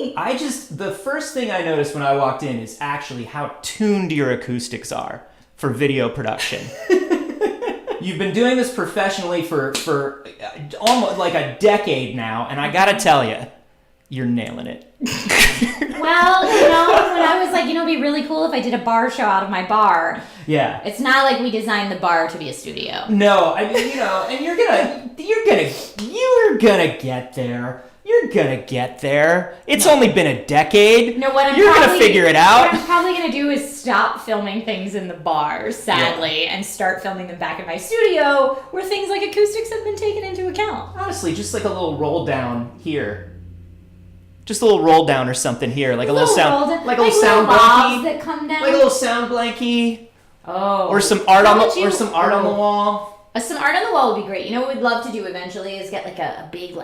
me. The first thing I noticed when I walked in is actually how tuned your acoustics are for video production. You've been doing this professionally for almost like a decade now, and I gotta tell you, you're nailing it. Well, when I was like, it'd be really cool if I did a bar show out of my bar. Yeah. It's not like we designed the bar to be a studio. No, I mean, and you're gonna get there. You're gonna get there. It's only been a decade. No, what you're gonna figure it out. What I'm probably gonna do is stop filming things in the bar, sadly, and start filming them back in my studio, where things like acoustics have been taken into account. Honestly, just like a little roll down here. Just a little roll down or something here, like a little sound, like a little sound blankie that come down, like a little sound blankie. Oh, or some art on the wall. Some art on the wall would be great. What we'd love to do eventually is get like a big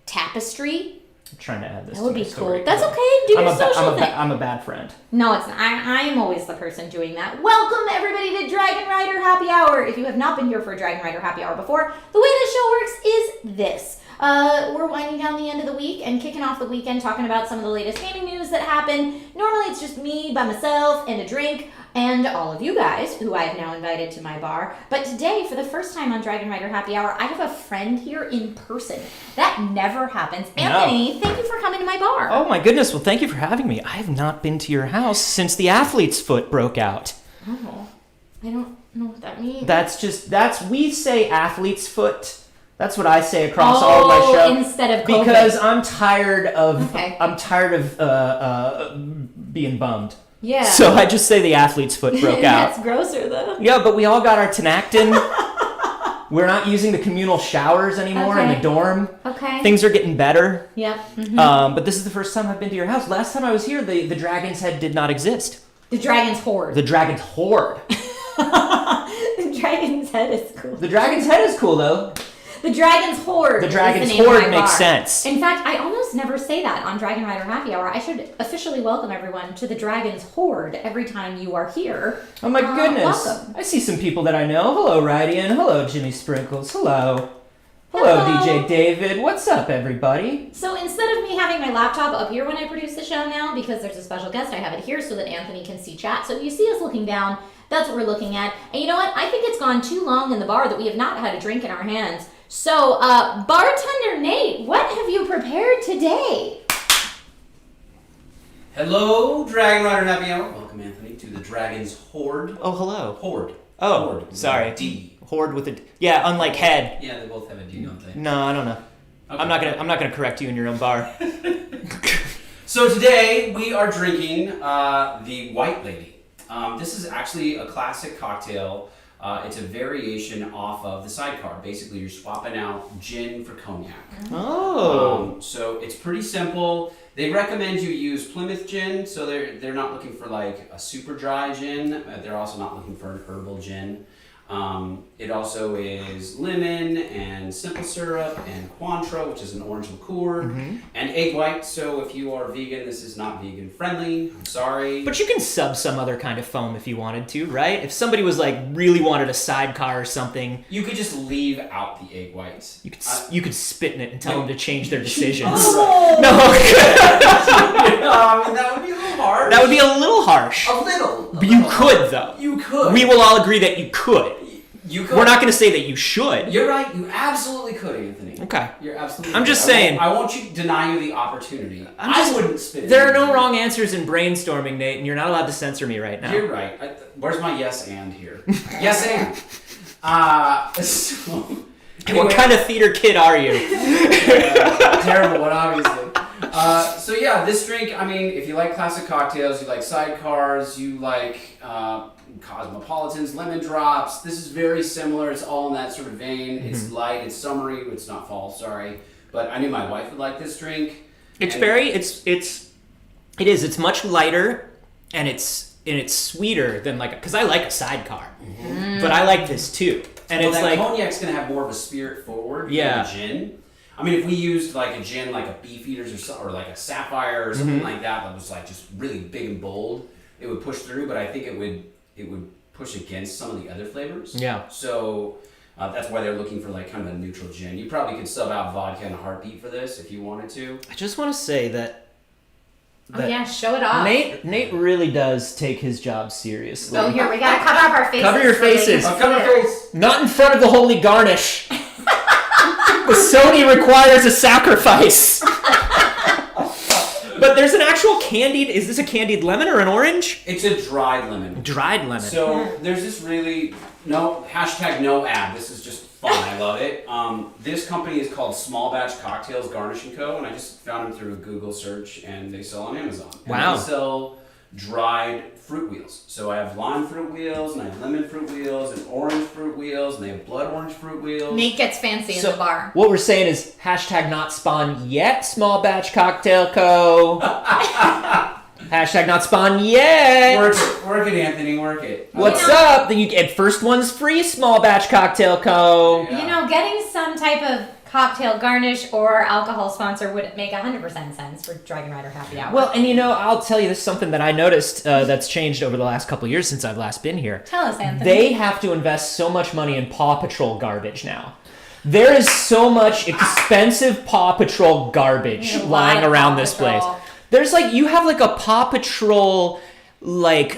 tapestry. I'm trying to add this. That would be story. Cool. That's okay. Do your social thing. I'm a bad friend. No, it's not. I am always the person doing that. Welcome everybody to Dragonrider Happy Hour. If you have not been here for a Dragonrider Happy Hour before, the way the show works is this. We're winding down the end of the week and kicking off the weekend talking about some of the latest gaming news that happened. Normally it's just me by myself and a drink and all of you guys who I have now invited to my bar. But today, for the first time on Dragonrider Happy Hour, I have a friend here in person. That never happens. Anthony, thank you for coming to my bar. Oh my goodness, well thank you for having me. I have not been to your house since the athlete's foot broke out. Oh, I don't know what that means. We say athlete's foot. That's what I say across all of my shows. Instead of COVID. Because I'm tired of being bummed. Yeah. So I just say the athlete's foot broke out. That's grosser though. Yeah, but we all got our Tenactin. We're not using the communal showers anymore in the dorm. Okay. Things are getting better. Yep. Mm-hmm. But this is the first time I've been to your house. Last time I was here, the dragon's head did not exist. The dragon's horde. The dragon's horde. The dragon's head is cool. The dragon's head is cool though. The Dragon's Horde. The Dragon's Horde makes sense. In fact, I almost never say that on Dragonrider Happy Hour. I should officially welcome everyone to the Dragon's Horde every time you are here. Oh my goodness. Welcome. I see some people that I know. Hello, Rydian. Hello, Jimmy Sprinkles. Hello. Hello, DJ David. What's up, everybody? So instead of me having my laptop up here when I produce the show now, because there's a special guest, I have it here so that Anthony can see chat. So if you see us looking down, that's what we're looking at. And you know what? I think it's gone too long in the bar that we have not had a drink in our hands. So, Bartender Nate, what have you prepared today? Hello, Dragonrider Happy Hour. Welcome, Anthony, to the Dragon's Horde. Oh, hello. Horde. Oh, Horde. sorry. D. Horde with a D. Yeah, unlike head. Yeah, they both have a D, don't they? No, I don't know. Okay. I'm not gonna correct you in your own bar. So today we are drinking the White Lady. This is actually a classic cocktail. It's a variation off of the sidecar. Basically, you're swapping out gin for cognac. Oh. So it's pretty simple. They recommend you use Plymouth gin, so they're not looking for like a super dry gin. They're also not looking for an herbal gin. It also is lemon and simple syrup and Cointreau, which is an orange liqueur, and egg white. So if you are vegan, this is not vegan friendly. I'm sorry. But you can sub some other kind of foam if you wanted to, right? If somebody was like really wanted a sidecar or something, you could just leave out the egg whites. You could spit in it and tell them to change their decisions. Oh. No. I mean, that would be a little harsh. That would be a little harsh. A little. But you could, though. You could. We will all agree that you could. You could. We're not going to say that you should. You're right. You absolutely could, Anthony. Okay. You're absolutely. I'm just saying. I won't deny you the opportunity. I wouldn't spit. There are no wrong answers in brainstorming, Nate, and you're not allowed to censor me right now. You're right. Where's my yes and here? Yes and. So, anyway. What kind of theater kid are you? Terrible one, obviously. So yeah, this drink. I mean, if you like classic cocktails, you like sidecars, you like cosmopolitans, lemon drops. This is very similar. It's all in that sort of vein. It's light. It's summery. It's not fall. Sorry, but I knew my wife would like this drink. It's It's much lighter, and it's sweeter than because I like a sidecar, but I like this too. And it's that cognac's gonna have more of a spirit forward than a gin. I mean, if we used like a gin, like a Beefeaters or like a Sapphire or something like that was like just really big and bold, it would push through. But I think it would push against some of the other flavors. Yeah. So that's why they're looking for like kind of a neutral gin. You probably could sub out vodka and a heartbeat for this if you wanted to. I just want to say that Oh yeah, show it off. Nate really does take his job seriously. Oh, here, we gotta cover up our faces. Cover your faces. I'll cover your face. Not in front of the holy garnish. The Sony requires a sacrifice. But there's an actual candied. Is this a candied lemon or an orange? It's a dried lemon. Dried lemon. So there's this really no ad. This is just fun. I love it. This company is called Small Batch Cocktails Garnish & Co. And I just found them through a Google search, and they sell on Amazon. And Wow. They sell dried fruit wheels. So I have lime fruit wheels, and I have lemon fruit wheels, and orange fruit wheels, and they have blood orange fruit wheels. Nate gets fancy in the bar. What we're saying is hashtag not spawn yet, Small Batch Cocktail Co. Hashtag not spawn yet. Work it, Anthony. Work it. What's up? You get first one's free, Small Batch Cocktail Co. Yeah. You know, getting some type of cocktail garnish or alcohol sponsor would make 100% sense for Dragonrider Happy Hour. Well, and I'll tell you, this is something that I noticed that's changed over the last couple of years since I've last been here. Tell us, Anthony. They have to invest so much money in Paw Patrol garbage now. There is so much expensive Paw Patrol garbage lying around this place. There's you have a Paw Patrol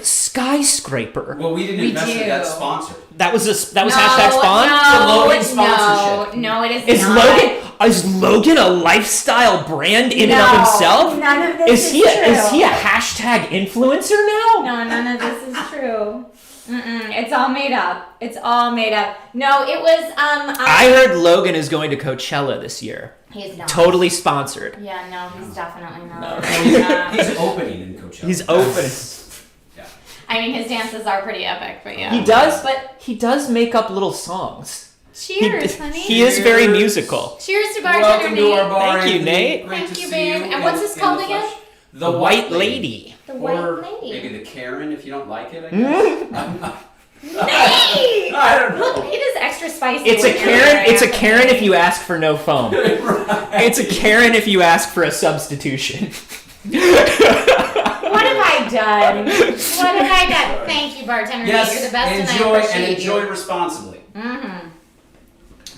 skyscraper. Well, we didn't invest in that sponsor. That was hashtag spawn. Logan sponsorship. No, it is not. Is Logan a lifestyle brand in and of himself? None of this is true. Is he a hashtag influencer now? No, none of this is true. It's all made up. It's all made up. No, it was. I heard Logan is going to Coachella this year. He's not. Totally sponsored. Yeah, no, he's definitely not. He's opening in Coachella. He's opening. Yeah. I mean, his dances are pretty epic, but yeah. He does, but he does make up little songs. Cheers, honey. He is very musical. Cheers to bartender Welcome Nate. to our bar. Thank you, Anthony. Nate. Great Thank to you, see babe. And in- what's this in called the again? flesh. The White Lady. The Or White Lady. maybe the Karen if you don't like it, I guess. Nate! I don't know. Look, it is extra spicy. It's a when you're Karen. there, It's a Anthony. Karen if you ask for no foam. It's a Karen if you ask for a substitution. What have I done? What have I done? Thank you, bartender Nate. Yes, You're the best, and I enjoy appreciate you. responsibly.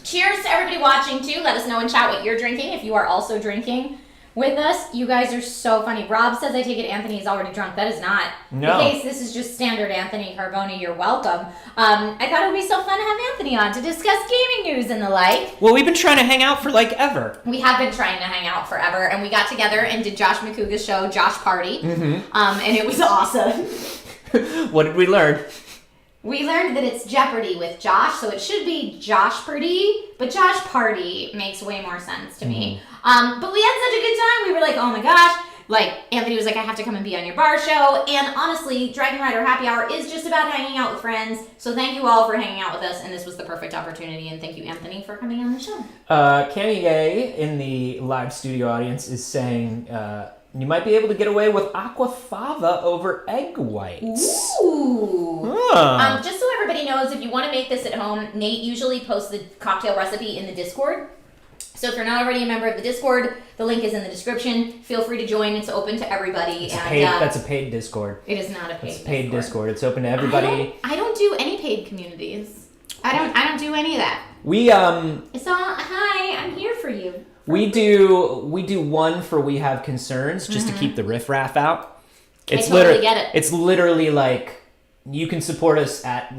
Cheers to everybody watching too. Let us know in chat what you're drinking if you are also drinking with us. You guys are so funny. Rob says, I take it Anthony's already drunk. That is not No. the case. This is just standard Anthony Carboni. You're welcome. I thought it would be so fun to have Anthony on to discuss gaming news and the like. Well, we've been trying to hang out for ever. We have been trying to hang out forever, and we got together and did Josh McCouga's show, Josh Party, and it was awesome. What did we learn? We learned that it's Jeopardy with Josh, so it should be Josh Party, but Josh Party makes way more sense to me. But we had such a good time. We were like, oh my gosh. Anthony was like, I have to come and be on your bar show. And honestly, Dragonrider Happy Hour is just about hanging out with friends. So thank you all for hanging out with us, and this was the perfect opportunity. And thank you, Anthony, for coming on the show. Kenny Gay in the live studio audience is saying you might be able to get away with aquafaba over egg whites. Ooh. Huh. Just so everybody knows, if you want to make this at home, Nate usually posts the cocktail recipe in the Discord. So if you're not already a member of the Discord, the link is in the description. Feel free to join. It's open to everybody. That's a paid Discord. It is not a paid. It's a paid Discord. It's open to everybody. I don't do any paid communities. I don't do any of that. We It's all hi. I'm here for you. We do one for We Have Concerns just to keep the riffraff out. It's totally get it. It's literally you can support us at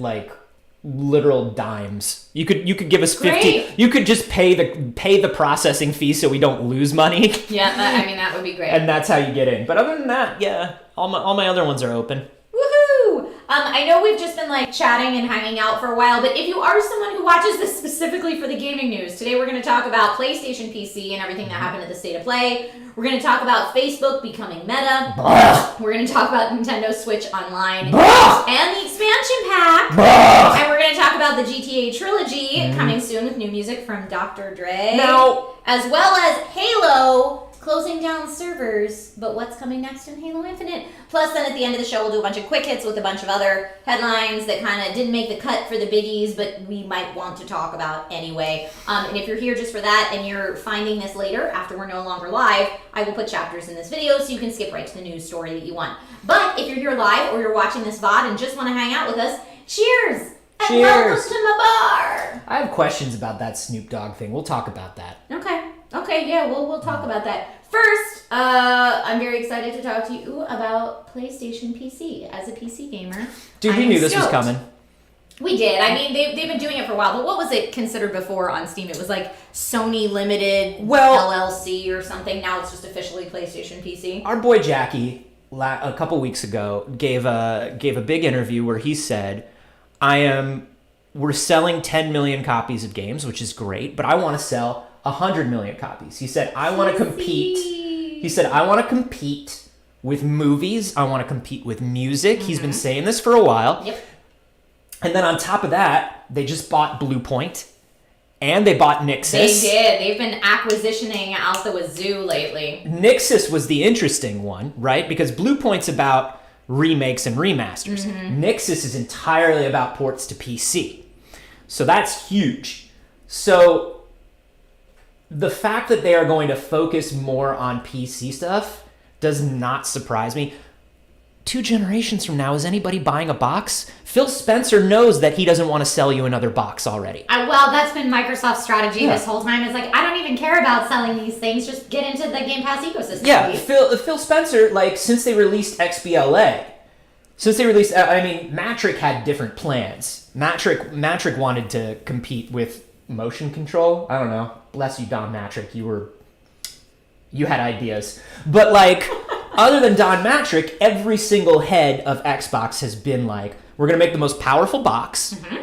literal dimes. You could give us 50. Great. You could just pay the processing fee so we don't lose money. Yeah, that would be great. And that's how you get in. But other than that, yeah, all my other ones are open. Woohoo! I know we've just been chatting and hanging out for a while, but if you are someone who watches this specifically for the gaming news, today we're going to talk about PlayStation PC and everything that happened at the State of Play. We're going to talk about Facebook becoming Meta. We're going to talk about Nintendo Switch Online and the expansion pack. And we're going to talk about the GTA Trilogy coming soon with new music from Dr. Dre. Now, as well as Halo closing down servers, but what's coming next in Halo Infinite? Plus, then at the end of the show, we'll do a bunch of quick hits with a bunch of other headlines that kind of didn't make the cut for the biggies, but we might want to talk about anyway. And if you're here just for that and you're finding this later, after we're no longer live, I will put chapters in this video so you can skip right to the news story that you want. But if you're here live or you're watching this VOD and just want to hang out with us, cheers! And welcome to my bar! I have questions about that Snoop Dogg thing. We'll talk about that. Okay, yeah, we'll talk about that. First, I'm very excited to talk to you about PlayStation PC. As a PC gamer, Dude, we knew this was coming. We did. I mean, they've been doing it for a while, but what was it considered before on Steam? It was like Sony Limited LLC or something. Now it's just officially PlayStation PC. Our boy Jackie, a couple weeks ago, gave a big interview where he said, we're selling 10 million copies of games, which is great, but I want to sell 100 million copies. He said, I want to compete. He said, I want to compete with movies. I want to compete with music. Mm-hmm. He's been saying this for a while. Yep. And then on top of that, they just bought Blue Point and they bought Nixxes. They did. They've been acquisitioning out the wazoo lately. Nixxes was the interesting one, right? Because Blue Point's about remakes and remasters. Mm-hmm. Nixxes is entirely about ports to PC. So that's huge. So the fact that they are going to focus more on PC stuff does not surprise me. 2 generations from now, is anybody buying a box? Phil Spencer knows that he doesn't want to sell you another box already. Well, that's been Microsoft's strategy this whole time. It's like, I don't even care about selling these things. Just get into the Game Pass ecosystem. Yeah, Phil Spencer, like, since they released XBLA, Matrick had different plans. Matrick wanted to compete with motion control. I don't know. Bless you, Don Matrick. You had ideas. But, like, other than Don Matrick, every single head of Xbox has been like, we're going to make the most powerful box. Mm-hmm.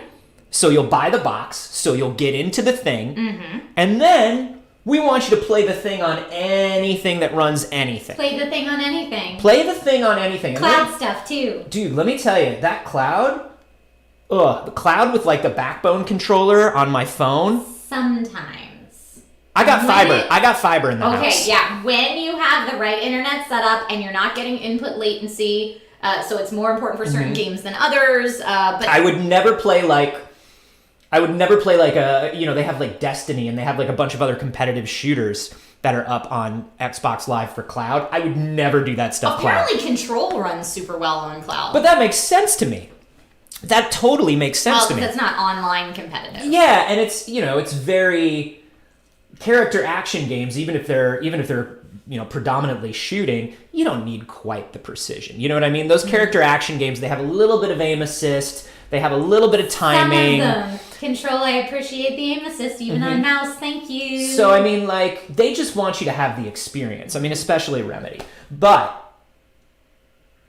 So you'll buy the box. So you'll get into the thing. Mm-hmm. And then we want you to play the thing on anything that runs anything. Play the thing on anything. Cloud stuff, too. Dude, let me tell you, that cloud, the cloud with, like, the backbone controller on my phone. Sometimes. I got fiber in the house. Okay, yeah. When you have the right internet set up and you're not getting input latency, so it's more important for certain games than others. But I would never play like they have like Destiny and they have like a bunch of other competitive shooters that are up on Xbox Live for cloud. I would never do that stuff. Apparently, Control runs super well on cloud. But that makes sense to me. That totally makes sense to me. Because it's not online competitive. Yeah, and it's very character action games, even if they're predominantly shooting, you don't need quite the precision. You know what I mean? Those character action games, they have a little bit of aim assist, they have a little bit of timing. Some of them. Control, I appreciate the aim assist, even on mouse, thank you. So, I mean, like, they just want you to have the experience. I mean, especially Remedy. But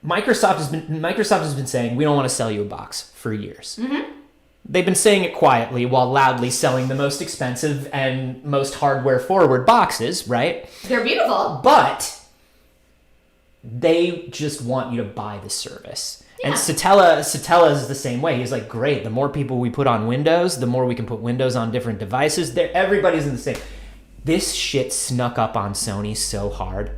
Microsoft has been saying, we don't want to sell you a box for years. Mm-hmm. They've been saying it quietly while loudly selling the most expensive and most hardware-forward boxes, right? They're beautiful. But they just want you to buy the service. Yeah. And Satella is the same way. He's like, great, the more people we put on Windows, the more we can put Windows on different devices. Everybody's in the same. This shit snuck up on Sony so hard.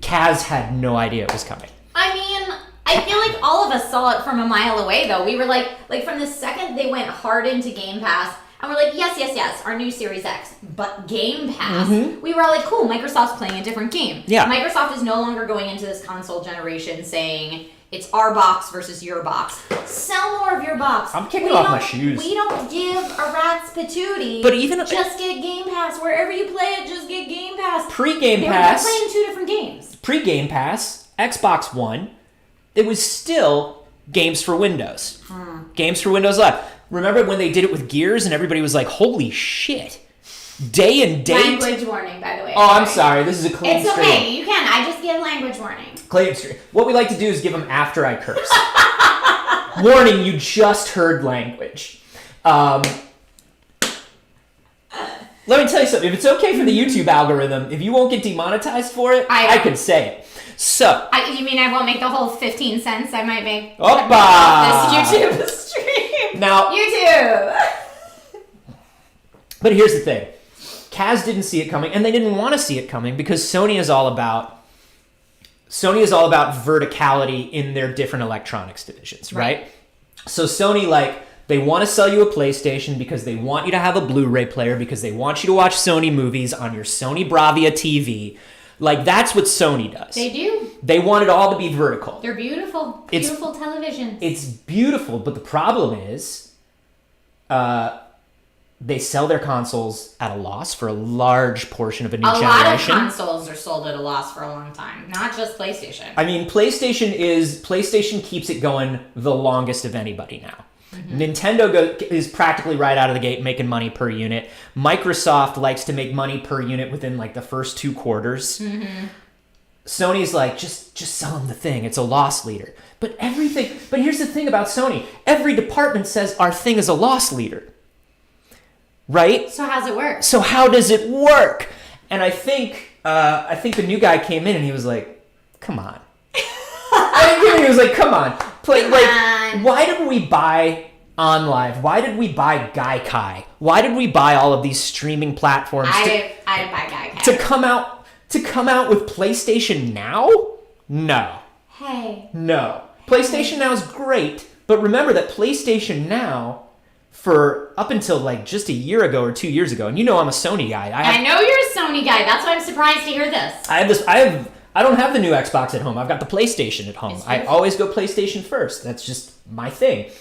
Kaz had no idea it was coming. I mean, I feel like all of us saw it from a mile away, though. We were like from the second they went hard into Game Pass, and we're like, yes, our new Series X, but Game Pass. Mm-hmm. We were all like, cool, Microsoft's playing a different game. Yeah. Microsoft is no longer going into this console generation saying, it's our box versus your box. Sell more of your box. I'm kicking off my shoes. We don't give a rat's patootie. But even just get Game Pass. Wherever you play it, just get Game Pass. Pre-Game Pass. They're playing 2 different games. Pre-Game Pass, Xbox One, it was still games for Windows. Games for Windows Live. Remember when they did it with Gears and everybody was like, holy shit. Day and date. Language warning, by the way. Oh, I'm sorry. This is a clean stream. It's okay. You can. I just give language warning. Clean stream. What we like to do is give them after I curse. Warning, you just heard language. Let me tell you something. If it's okay for the YouTube algorithm, if you won't get demonetized for it, I can say it. So. You mean I won't make the whole 15 cents I might make off this YouTube stream? Now. YouTube. But here's the thing. Kaz didn't see it coming, and they didn't want to see it coming because Sony is all about verticality in their different electronics divisions, right? So Sony, they want to sell you a PlayStation because they want you to have a Blu-ray player because they want you to watch Sony movies on your Sony Bravia TV. That's what Sony does. They do. They want it all to be vertical. They're beautiful. Beautiful televisions. It's beautiful, but the problem is, they sell their consoles at a loss for a large portion of a new A generation. lot of consoles are sold at a loss for a long time, not just PlayStation. I mean, PlayStation keeps it going the longest of anybody now. Nintendo is practically right out of the gate making money per unit. Microsoft likes to make money per unit within like the first 2 quarters. Sony's like, just sell them the thing. It's a loss leader. But here's the thing about Sony. Every department says our thing is a loss leader. Right? So how's it work? So how does it work? And I think the new guy came in and he was like, come on. He was like, come on. Why did we buy OnLive? Why did we buy Gaikai? Why did we buy all of these streaming platforms I didn't buy Gaikai. to come out with PlayStation Now? No. Hey. No. PlayStation Now is great, but remember that PlayStation Now, for up until like just a year ago or 2 years ago, and you know I'm a Sony guy. I know you're a Sony guy. That's why I'm surprised to hear this. I don't have the new Xbox at home. I've got the PlayStation at home. I always go PlayStation first. That's just my thing.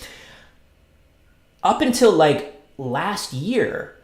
Up until like last year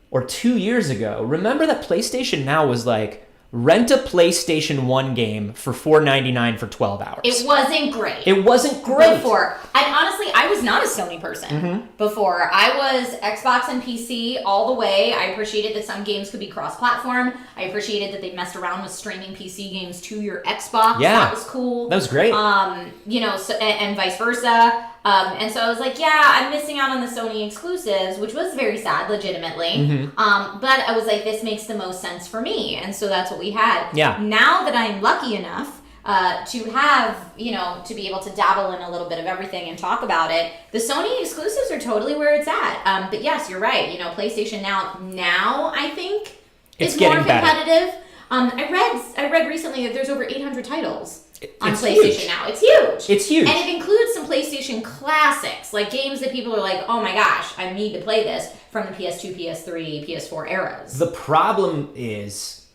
or 2 years ago, remember that PlayStation Now was like, rent a PlayStation 1 game for $4.99 for 12 hours. It wasn't great. It wasn't great. Before. And honestly, I was not a Sony person before. I was Xbox and PC all the way. I appreciated that some games could be cross-platform. I appreciated that they messed around with streaming PC games to your Xbox. Yeah. That was cool. That was great. And vice versa. And so I was like, yeah, I'm missing out on the Sony exclusives, which was very sad, legitimately. But I was like, this makes the most sense for me. And so that's what we had. Yeah. Now that I'm lucky enough to have, to be able to dabble in a little bit of everything and talk about it, the Sony exclusives are totally where it's at. But yes, you're right. PlayStation now I think it's is more getting better. competitive. I read recently that there's over 800 titles on It's PlayStation huge. now. It's huge. It's huge. And it includes some PlayStation classics, like games that people are like, oh my gosh, I need to play this from the PS2, PS3, PS4 eras. The problem is,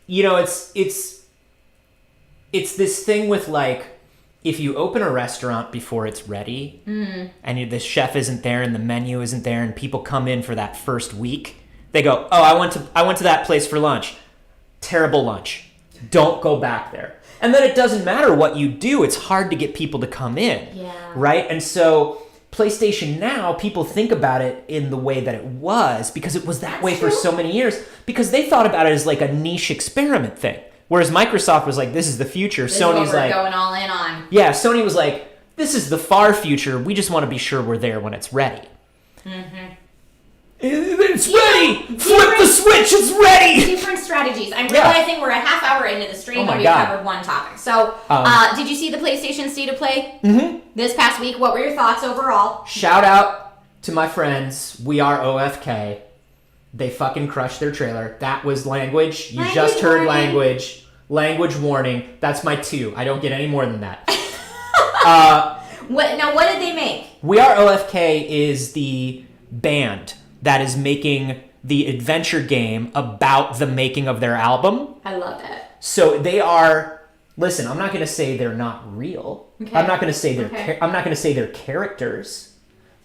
it's this thing with like, if you open a restaurant before it's ready and the chef isn't there and the menu isn't there and people come in for that first week, they go, oh, I went to that place for lunch. Terrible lunch. Don't go back there. And then it doesn't matter what you do. It's hard to get people to come in. Yeah. Right? And so PlayStation Now, people think about it in the way that it was because it was that way for so many years because they thought about it as like a niche experiment thing. Whereas Microsoft was like, this is the future. This Sony's is what we're like, going all in on. yeah, Sony was like, this is the far future. We just want to be sure we're there when it's ready. It's ready! Flip the switch, it's ready! Different strategies. I'm realizing we're a half hour into the stream, but we've covered one topic. So, did you see the PlayStation State of Play this past week? What were your thoughts overall? Shout out to my friends. We are OFK. They fucking crushed their trailer. That was language. You just heard language. Language warning. That's my 2. I don't get any more than that. What did they make? We Are OFK is the band that is making the adventure game about the making of their album. I love it. So they are. Listen, I'm not going to say they're not real. Okay. I'm not going to say I'm not going to say they're characters.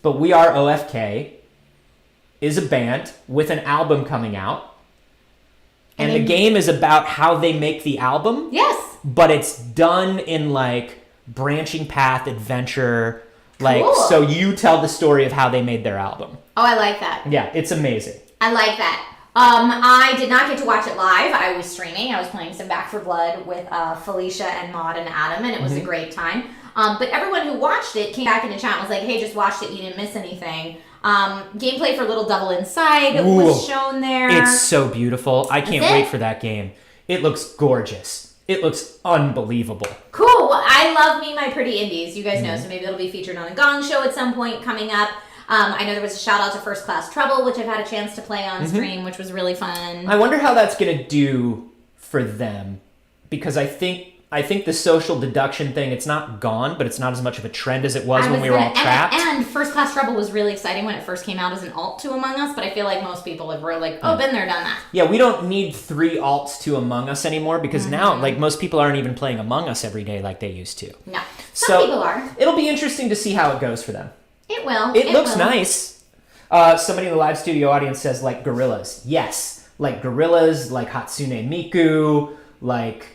But We Are OFK is a band with an album coming out, and the game is about how they make the album. Yes. But it's done in like branching path adventure. Like, cool. So you tell the story of how they made their album. Oh, I like that. Yeah, it's amazing. I like that. I did not get to watch it live. I was streaming. I was playing some Back 4 Blood with Felicia and Maud and Adam, and it was a great time. But everyone who watched it came back in the chat and was like, hey, just watched it. You didn't miss anything. Gameplay for Little Devil Inside was shown there. It's so beautiful. I can't wait for that game. It looks gorgeous. It looks unbelievable. Cool. Well, I love me my pretty indies. You guys know, so maybe it'll be featured on the Gong Show at some point coming up. I know there was a shout out to First Class Trouble, which I've had a chance to play on stream, which was really fun. I wonder how that's going to do for them, because I think the social deduction thing, it's not gone, but it's not as much of a trend as it was when we were all trapped. And First Class Trouble was really exciting when it first came out as an alt to Among Us, but I feel like most people have really been there, done that. Yeah, we don't need 3 alts to Among Us anymore, because now, like, most people aren't even playing Among Us every day like they used to. No. Some people are. It'll be interesting to see how it goes for them. It will. It looks nice. Somebody in the live studio audience says, like gorillas. Yes, like gorillas, like Hatsune Miku, like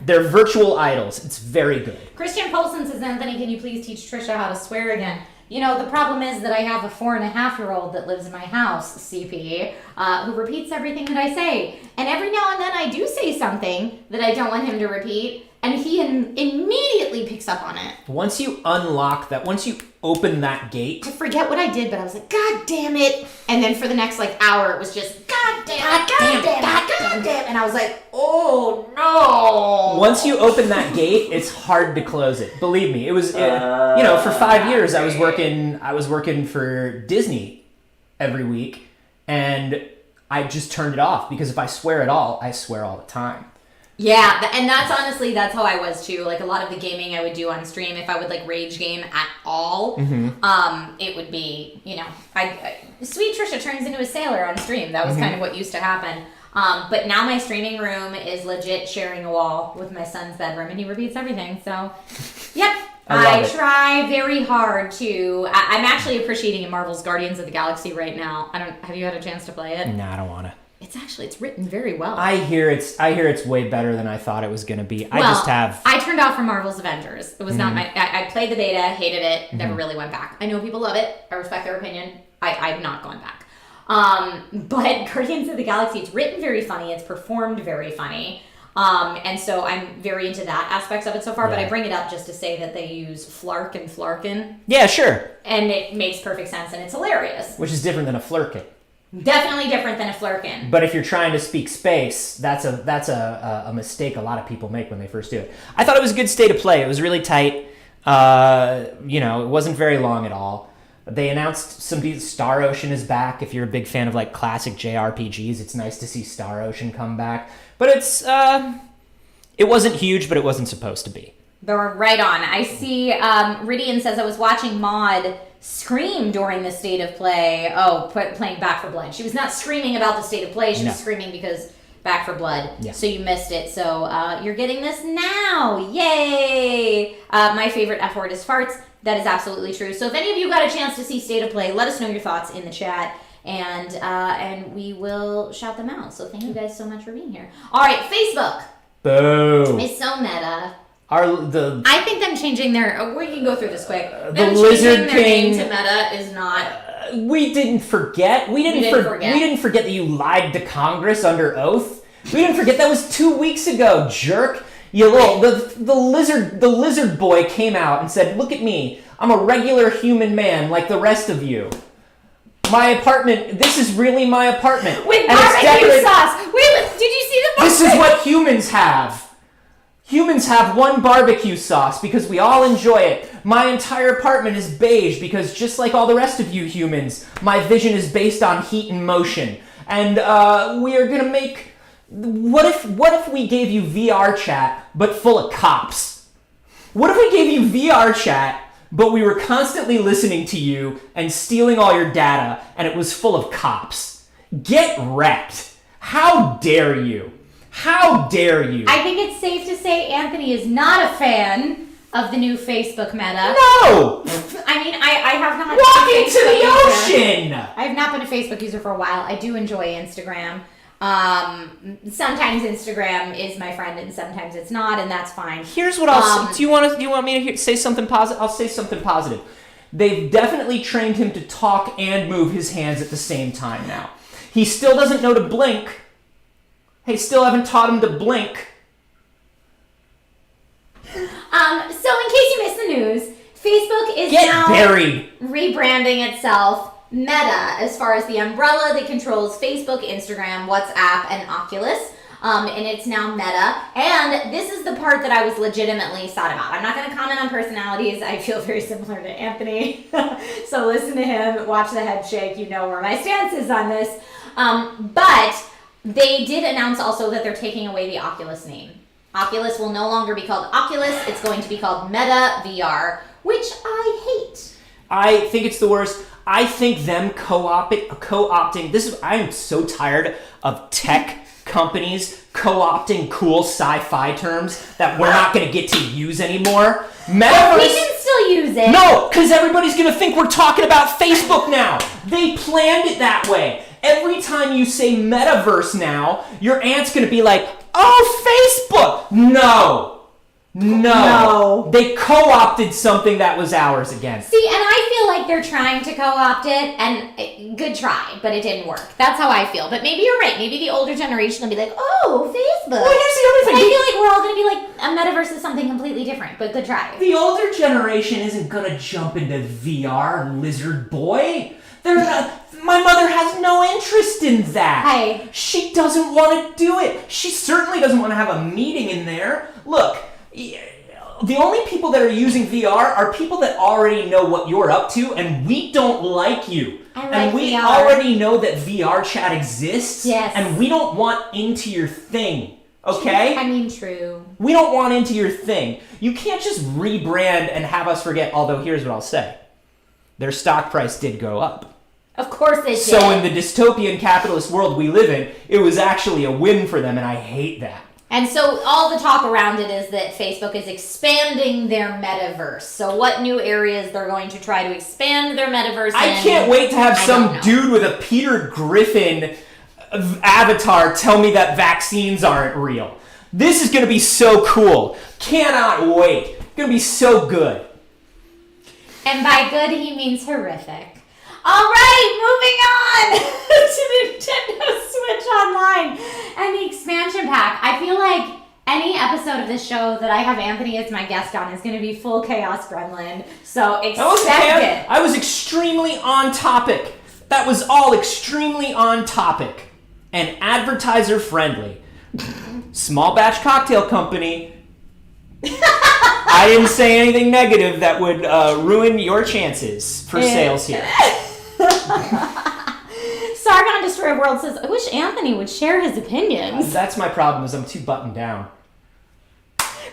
they're virtual idols. It's very good. Christian Polson says, Anthony, can you please teach Trisha how to swear again? You know, the problem is that I have a 4.5-year-old that lives in my house, CP, who repeats everything that I say. And every now and then I do say something that I don't want him to repeat, and he immediately picks up on it. Once you unlock that, once you open that gate, I forget what I did, but I was like, God damn it. And then for the next hour, it was just, God damn it, God damn it, God damn it. And I was like, oh no. once you open that gate, it's hard to close it. Believe me, it was, for 5 years I was working for Disney every week, and I just turned it off because if I swear at all, I swear all the time. Yeah, and that's honestly, that's how I was too. Like a lot of the gaming I would do on stream, if I would rage game at all, it would be, Sweet Trisha turns into a sailor on stream. That was kind of what used to happen. But now my streaming room is legit sharing a wall with my son's bedroom, and he repeats everything. So, yep. I try very hard to. I'm actually appreciating Marvel's Guardians of the Galaxy right now. Have you had a chance to play it? No, I don't want to. It's written very well. I hear it's way better than I thought it was going to be. I turned off from Marvel's Avengers. It was not my. I played the beta, hated it, never really went back. I know people love it. I respect their opinion. I've not gone back. But Guardians of the Galaxy, it's written very funny. It's performed very funny. And so I'm very into that aspects of it so far. Yeah. But I bring it up just to say that they use flark and flarkin. Yeah, sure. And it makes perfect sense, and it's hilarious. Which is different than a flirkin. Definitely different than a flirkin. But if you're trying to speak space, that's a mistake a lot of people make when they first do it. I thought it was a good state of play. It was really tight. It wasn't very long at all. They announced Star Ocean is back. If you're a big fan of classic JRPGs, it's nice to see Star Ocean come back. But it wasn't huge, but it wasn't supposed to be. They're right on. I see Ridian says, I was watching Maud scream during the state of play. Playing Back for Blood. She was not screaming about the state of play. She was screaming because Back for Blood. Yeah. So you missed it. So you're getting this now. Yay! My favorite F word is farts. That is absolutely true. So if any of you got a chance to see state of play, let us know your thoughts in the chat. And we will shout them out. So thank you guys so much for being here. All right, Facebook. Boom. It's so meta. I think them changing their. We can go through this quick. The Lizard King. Their name to Meta is not. We didn't forget. We didn't forget that you lied to Congress under oath. We didn't forget that was 2 weeks ago, jerk. The lizard boy came out and said, "Look at me. I'm a regular human man like the rest of you. My apartment. This is really my apartment with barbecue sauce. Wait, did you see the? This is what humans have." Humans have one barbecue sauce because we all enjoy it. My entire apartment is beige because just like all the rest of you humans, my vision is based on heat and motion. And we are gonna make... What if we gave you VR chat but full of cops? What if we gave you VR chat but we were constantly listening to you and stealing all your data and it was full of cops? Get wrecked. How dare you? How dare you? I think it's safe to say Anthony is not a fan of the new Facebook meta. No! I mean, I have not... Walk into the ocean! I have not been a Facebook user for a while. I do enjoy Instagram. Sometimes Instagram is my friend and sometimes it's not, and that's fine. Here's what I'll say. Do you want me to say something positive? I'll say something positive. They've definitely trained him to talk and move his hands at the same time now. He still doesn't know to blink. They still haven't taught him to blink. So in case you missed the news, Facebook is now rebranding itself Meta as far as the umbrella that controls Facebook, Instagram, WhatsApp, and Oculus. And it's now Meta. And this is the part that I was legitimately sad about. I'm not going to comment on personalities. I feel very similar to Anthony. So listen to him, watch the head shake. You know where my stance is on this. But they did announce also that they're taking away the Oculus name. Oculus will no longer be called Oculus. It's going to be called Meta VR, which I hate. I think it's the worst. I think them co-opting. I am so tired of tech companies co-opting cool sci-fi terms that we're not going to get to use anymore. Metaverse. We can still still use it. No, because everybody's going to think we're talking about Facebook now. They planned it that way. Every time you say metaverse now, your aunt's going to be like, oh, Facebook. No. They co-opted something that was ours again. See, and I feel like they're trying to co-opt it, and good try, but it didn't work. That's how I feel. But maybe you're right. Maybe the older generation will be like, oh, Facebook. Well, here's the other thing. But I feel like we're all going to be like, a metaverse is something completely different, but good try. The older generation isn't going to jump into VR, lizard boy. They're not... My mother has no interest in that. Hey. She doesn't want to do it. She certainly doesn't want to have a meeting in there. Look, the only people that are using VR are people that already know what you're up to, and we don't like you. And we VR. already know that VR chat exists. Yes. And we don't want into your thing. Okay? I mean, true. We don't want into your thing. You can't just rebrand and have us forget, although here's what I'll say. Their stock price did go up. Of course it did. So in the dystopian capitalist world we live in, it was actually a win for them, and I hate that. And so all the talk around it is that Facebook is expanding their metaverse. So what new areas they're going to try to expand their metaverse I in, can't wait to have I some don't know. dude with a Peter Griffin avatar tell me that vaccines aren't real. This is going to be so cool. Cannot wait. It's going to be so good. And by good, he means horrific. All right, moving on to Nintendo Switch Online and the expansion pack. I feel like any episode of this show that I have Anthony as my guest on is going to be full chaos gremlin. So expect it. I was extremely on topic. That was all extremely on topic and advertiser friendly. Small batch cocktail company. I didn't say anything negative that would ruin your chances for sales here. Sargon Destroyer World says, I wish Anthony would share his opinions. That's my problem, is I'm too buttoned down.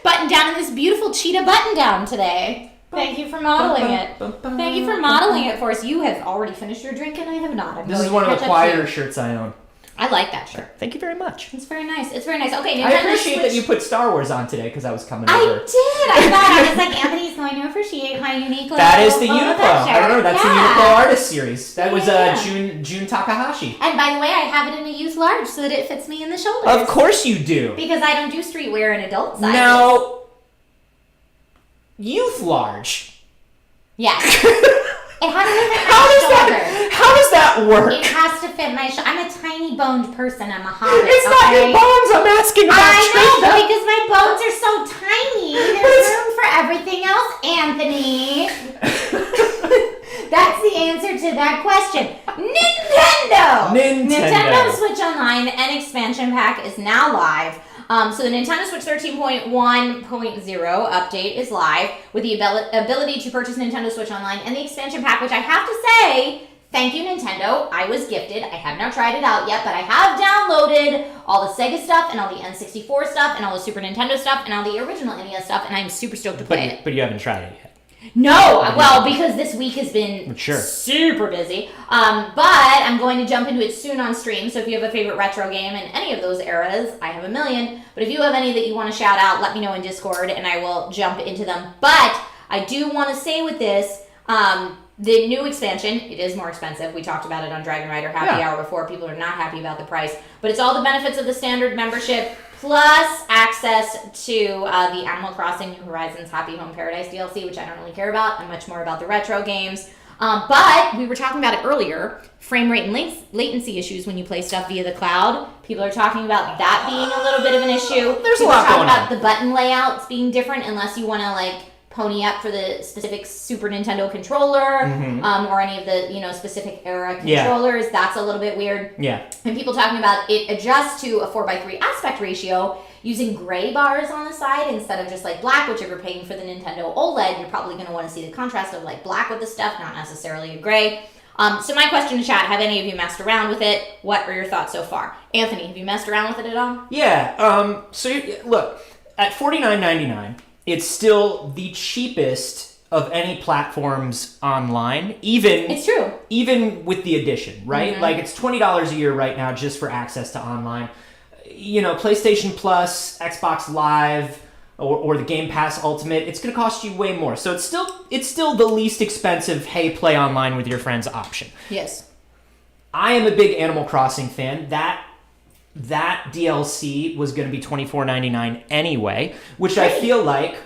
Button down in this beautiful cheetah button down today. Thank you for modeling it. Thank you for modeling it for us. You have already finished your drink and I have not. This is one of the quieter shirts I own. I like that shirt. Thank you very much. It's very nice. It's very nice. Okay, Nintendo I appreciate Switch. that you put Star Wars on today because I was coming I over. did. I thought I was like, Anthony's going to appreciate my Uniqlo. That is the Uniqlo. I don't know. That's the Uniqlo Yeah. Artist Series. That was Jun Takahashi. And by the way, I have it in a youth large so that it fits me in the shoulders. Of course you do. Because I don't do streetwear in adult sizes. Now, youth large. Yes. It has to fit my shoulders. How does that work? It has to fit my shoulders. I'm a tiny boned person. I'm a hobbit. It's not your bones I'm asking about. I know, Trisha. but because my bones are so tiny, there's room for everything else, Anthony. That's the answer to that question. Nintendo! Nintendo Switch Online and expansion pack is now live. So the Nintendo Switch 13.1.0 update is live with the ability to purchase Nintendo Switch Online and the expansion pack, which I have to say, thank you, Nintendo. I was gifted. I have not tried it out yet, but I have downloaded all the Sega stuff and all the N64 stuff and all the Super Nintendo stuff and all the original NES stuff, and I'm super stoked to play it. But you haven't tried it yet. No, well, because this week has been Sure. super busy. But I'm going to jump into it soon on stream. So if you have a favorite retro game in any of those eras, I have a million. But if you have any that you want to shout out, let me know in Discord and I will jump into them. But I do want to say with this, the new expansion, it is more expensive. We talked about it on Dragonrider Happy Hour before. People are not happy about the price. But it's all the benefits of the standard membership, plus access to the Animal Crossing New Horizons Happy Home Paradise DLC, which I don't really care about. I'm much more about the retro games. But we were talking about it earlier, frame rate and latency issues when you play stuff via the cloud. People are talking about that being a little bit of an issue. There's People a lot are talking going about on. the button layouts being different unless you want to like pony up for the specific Super Nintendo controller or any of the specific era controllers. Yeah. That's a little bit weird. Yeah. And people talking about it adjusts to a 4:3 aspect ratio using gray bars on the side instead of just like black, which if you're paying for the Nintendo OLED, you're probably going to want to see the contrast of like black with the stuff, not necessarily a gray. So my question to chat, have any of you messed around with it? What are your thoughts so far? Anthony, have you messed around with it at all? Yeah. Look, at $49.99, it's still the cheapest of any platforms online, It's true. even with the edition, right? Mm-hmm. Like it's $20 a year right now just for access to online. PlayStation Plus, Xbox Live, or the Game Pass Ultimate, it's going to cost you way more. So it's still the least expensive, hey, play online with your friends option. Yes. I am a big Animal Crossing fan. That DLC was going to be $24.99 anyway, which I feel like,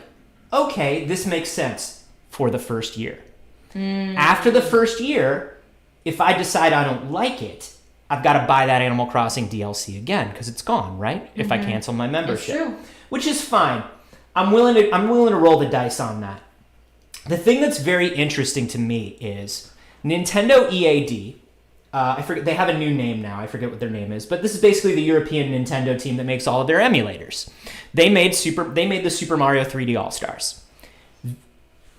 okay, this makes sense for the first year. After the first year, if I decide I don't like it, I've got to buy that Animal Crossing DLC again because it's gone, right? If I cancel my membership, It's true. which is fine. I'm willing to roll the dice on that. The thing that's very interesting to me is Nintendo EAD. I forget, they have a new name now. I forget what their name is, but this is basically the European Nintendo team that makes all of their emulators. They made the Super Mario 3D All-Stars.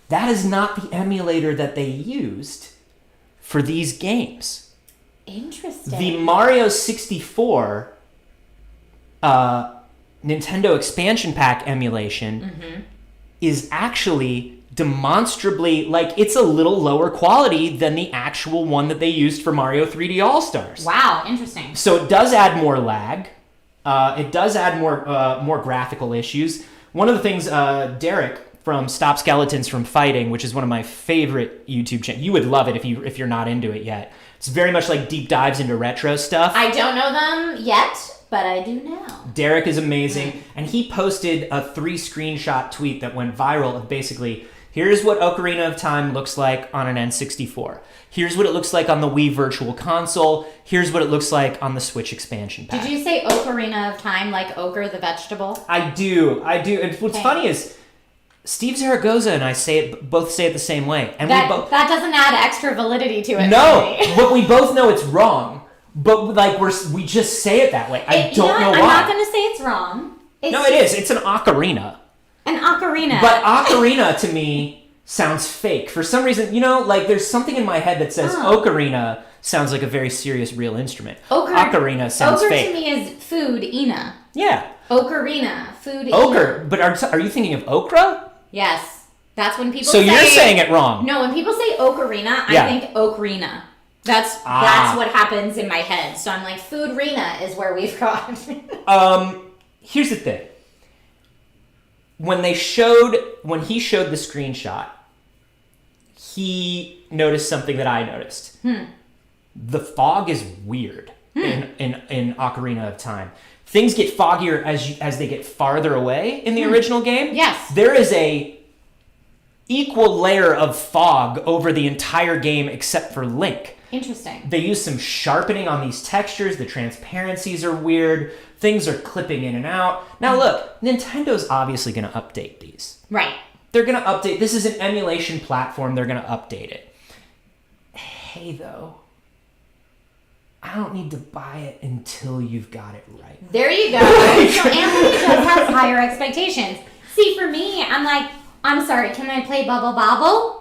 That is not the emulator that they used for these games. Interesting. The Mario 64 Nintendo expansion pack emulation is actually demonstrably, like, it's a little lower quality than the actual one that they used for Mario 3D All-Stars. Wow, interesting. So it does add more lag. It does add more graphical issues. One of the things, Derek from Stop Skeletons from Fighting, which is one of my favorite YouTube channels. You would love it if you're not into it yet. It's very much like deep dives into retro stuff. I don't know them yet, but I do now. Derek is amazing, and he posted a 3-screenshot tweet that went viral of basically, here's what Ocarina of Time looks like on an N64. Here's what it looks like on the Wii Virtual Console. Here's what it looks like on the Switch expansion pack. Did you say Ocarina of Time like ochre the vegetable? I do. And what's funny is Steve Zaragoza and I both say it the same way. And That doesn't add extra validity to it. No, but we both know it's wrong. But like we just say it that way. I don't know why. I'm not going to say it's wrong. No, it is. It's an ocarina. An ocarina. But ocarina to me sounds fake. For some reason, like there's something in my head that says ocarina sounds like a very serious real instrument. Ocarina sounds fake. Ochre to me is food, ina. Yeah. Ocarina, food, Ochre. ina. But are you thinking of okra? Yes. That's when people So say... you're saying it wrong. No, when people say ocarina, I think ocarina. That's what happens in my head. So I'm like, food rena is where we've gone. Here's the thing. When he showed the screenshot, he noticed something that I noticed. The fog is weird in Ocarina of Time. Things get foggier as they get farther away in the original game. Yes. There is a equal layer of fog over the entire game except for Link. Interesting. They use some sharpening on these textures. The transparencies are weird. Things are clipping in and out. Now look, Nintendo's obviously going to update these. Right. They're going to update. This is an emulation platform. They're going to update it. Hey, though, I don't need to buy it until you've got it right. There you go. So Anthony just has higher expectations. See, for me, I'm like, I'm sorry, can I play Bubble Bobble?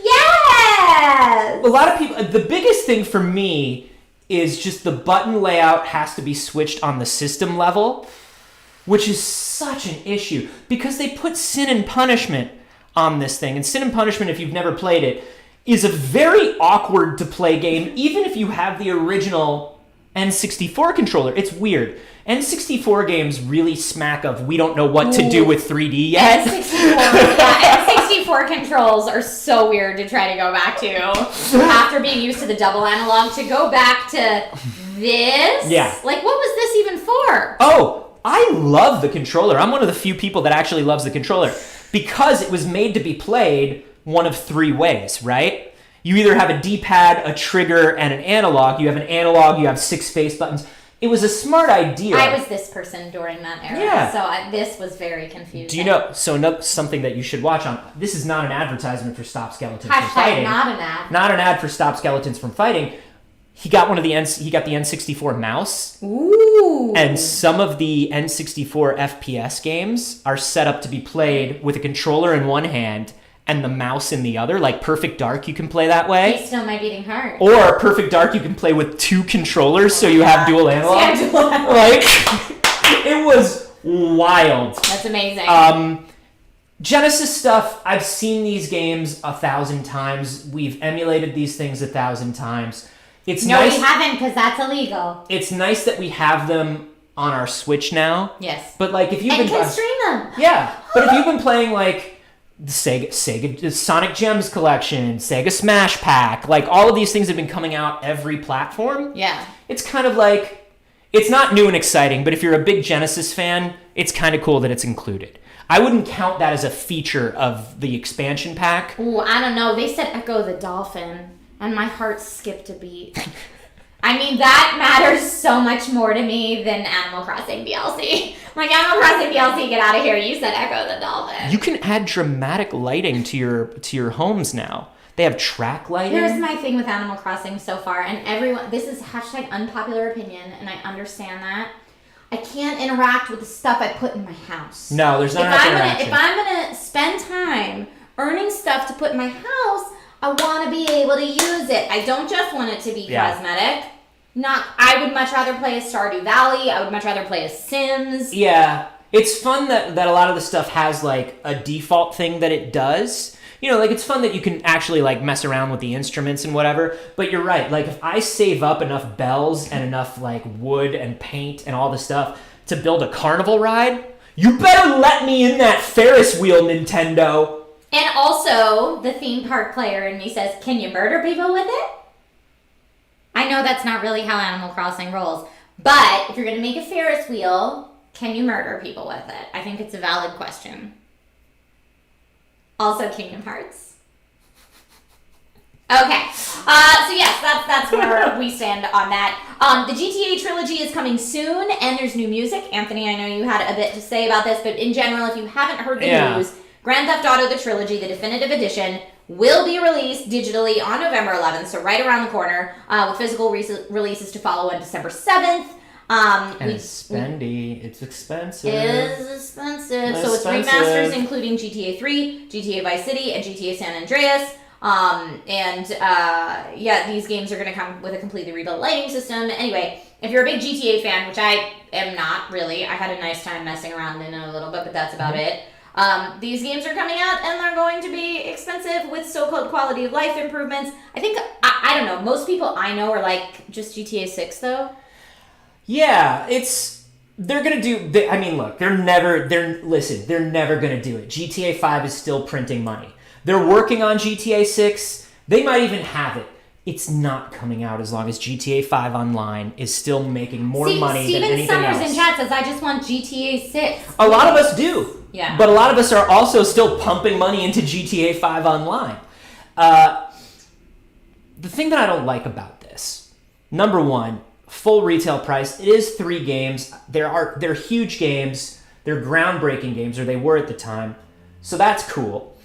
Yes! A lot of people, the biggest thing for me is just the button layout has to be switched on the system level, which is such an issue because they put Sin and Punishment on this thing. And Sin and Punishment, if you've never played it, is a very awkward to play game, even if you have the original N64 controller. It's weird. N64 games really smack of we don't know what to do with 3D yet. N64 controls are so weird to try to go back to. After being used to the double analog, to go back to this? Yeah. Like, what was this even for? Oh, I love the controller. I'm one of the few people that actually loves the controller because it was made to be played one of 3 ways, right? You either have a D-pad, a trigger, and an analog. You have an analog, you have 6 face buttons. It was a smart idea. I was this person during that era, so this was very confusing. Do you know, something that you should watch on, this is not an advertisement for Stop Skeletons from Fighting. not an ad. Not an ad for Stop Skeletons from Fighting. He got the N64 mouse. Ooh. And some of the N64 FPS games are set up to be played with a controller in one hand and the mouse in the other. Like Perfect Dark, you can play that way. He's still my beating heart. Or Perfect Dark, you can play with 2 controllers, so you have dual analog. Like, it was wild. That's amazing. Genesis stuff, I've seen these games 1,000 times. We've emulated these things 1,000 times. It's no, nice. we haven't, because that's illegal. It's nice that we have them on our Switch now. Yes. But like if you've And been can stream them. Yeah, but if you've been playing like the Sega Sonic Gems collection, Sega Smash Pack, like all of these things have been coming out every platform. Yeah. It's kind of like, it's not new and exciting, but if you're a big Genesis fan, it's kind of cool that it's included. I wouldn't count that as a feature of the expansion pack. Ooh, I don't know. They said Echo the Dolphin, and my heart skipped a beat. I mean, that matters so much more to me than Animal Crossing DLC. Like, Animal Crossing DLC, get out of here. You said Echo the Dolphin. You can add dramatic lighting to your homes now. They have track lighting. Here's my thing with Animal Crossing so far, and everyone, this is hashtag unpopular opinion, and I understand that. I can't interact with the stuff I put in my house. No, there's not enough interaction. If I'm gonna spend time earning stuff to put in my house, I want to be able to use it. I don't just want it to be cosmetic. I would much rather play a Stardew Valley. I would much rather play a Sims. Yeah, it's fun that a lot of the stuff has like a default thing that it does. You know, like it's fun that you can actually like mess around with the instruments and whatever. But you're right. Like if I save up enough bells and enough like wood and paint and all the stuff to build a carnival ride, you better let me in that Ferris wheel, Nintendo. And also, the theme park player in me says, can you murder people with it? I know that's not really how Animal Crossing rolls. But if you're going to make a Ferris wheel, can you murder people with it? I think it's a valid question. Also, Kingdom Hearts. Okay. So yes, that's where we stand on that. The GTA Trilogy is coming soon, and there's new music. Anthony, I know you had a bit to say about this, but in general, if you haven't heard the news, Grand Theft Auto The Trilogy, the definitive edition, will be released digitally on November 11th, so right around the corner, with physical releases to follow on December 7th. And it's spendy. It's expensive. It is expensive. So it's remasters including GTA 3, GTA Vice City, and GTA San Andreas. These games are going to come with a completely rebuilt lighting system. Anyway, if you're a big GTA fan, which I am not really, I had a nice time messing around in it a little bit, but that's about it. These games are coming out and they're going to be expensive with so-called quality of life improvements. I think, I don't know, most people I know are like just GTA 6 though. Yeah, they're going to do, I mean, look, they're never going to do it. GTA 5 is still printing money. They're working on GTA 6. They might even have it. It's not coming out as long as GTA 5 Online is still making more money than anything Summers else. in chat says, I just want GTA 6. A lot of us do. Yeah. But a lot of us are also still pumping money into GTA 5 Online. The thing that I don't like about this, number one, full retail price. It is 3 games. They're huge games. They're groundbreaking games, or they were at the time. So that's cool.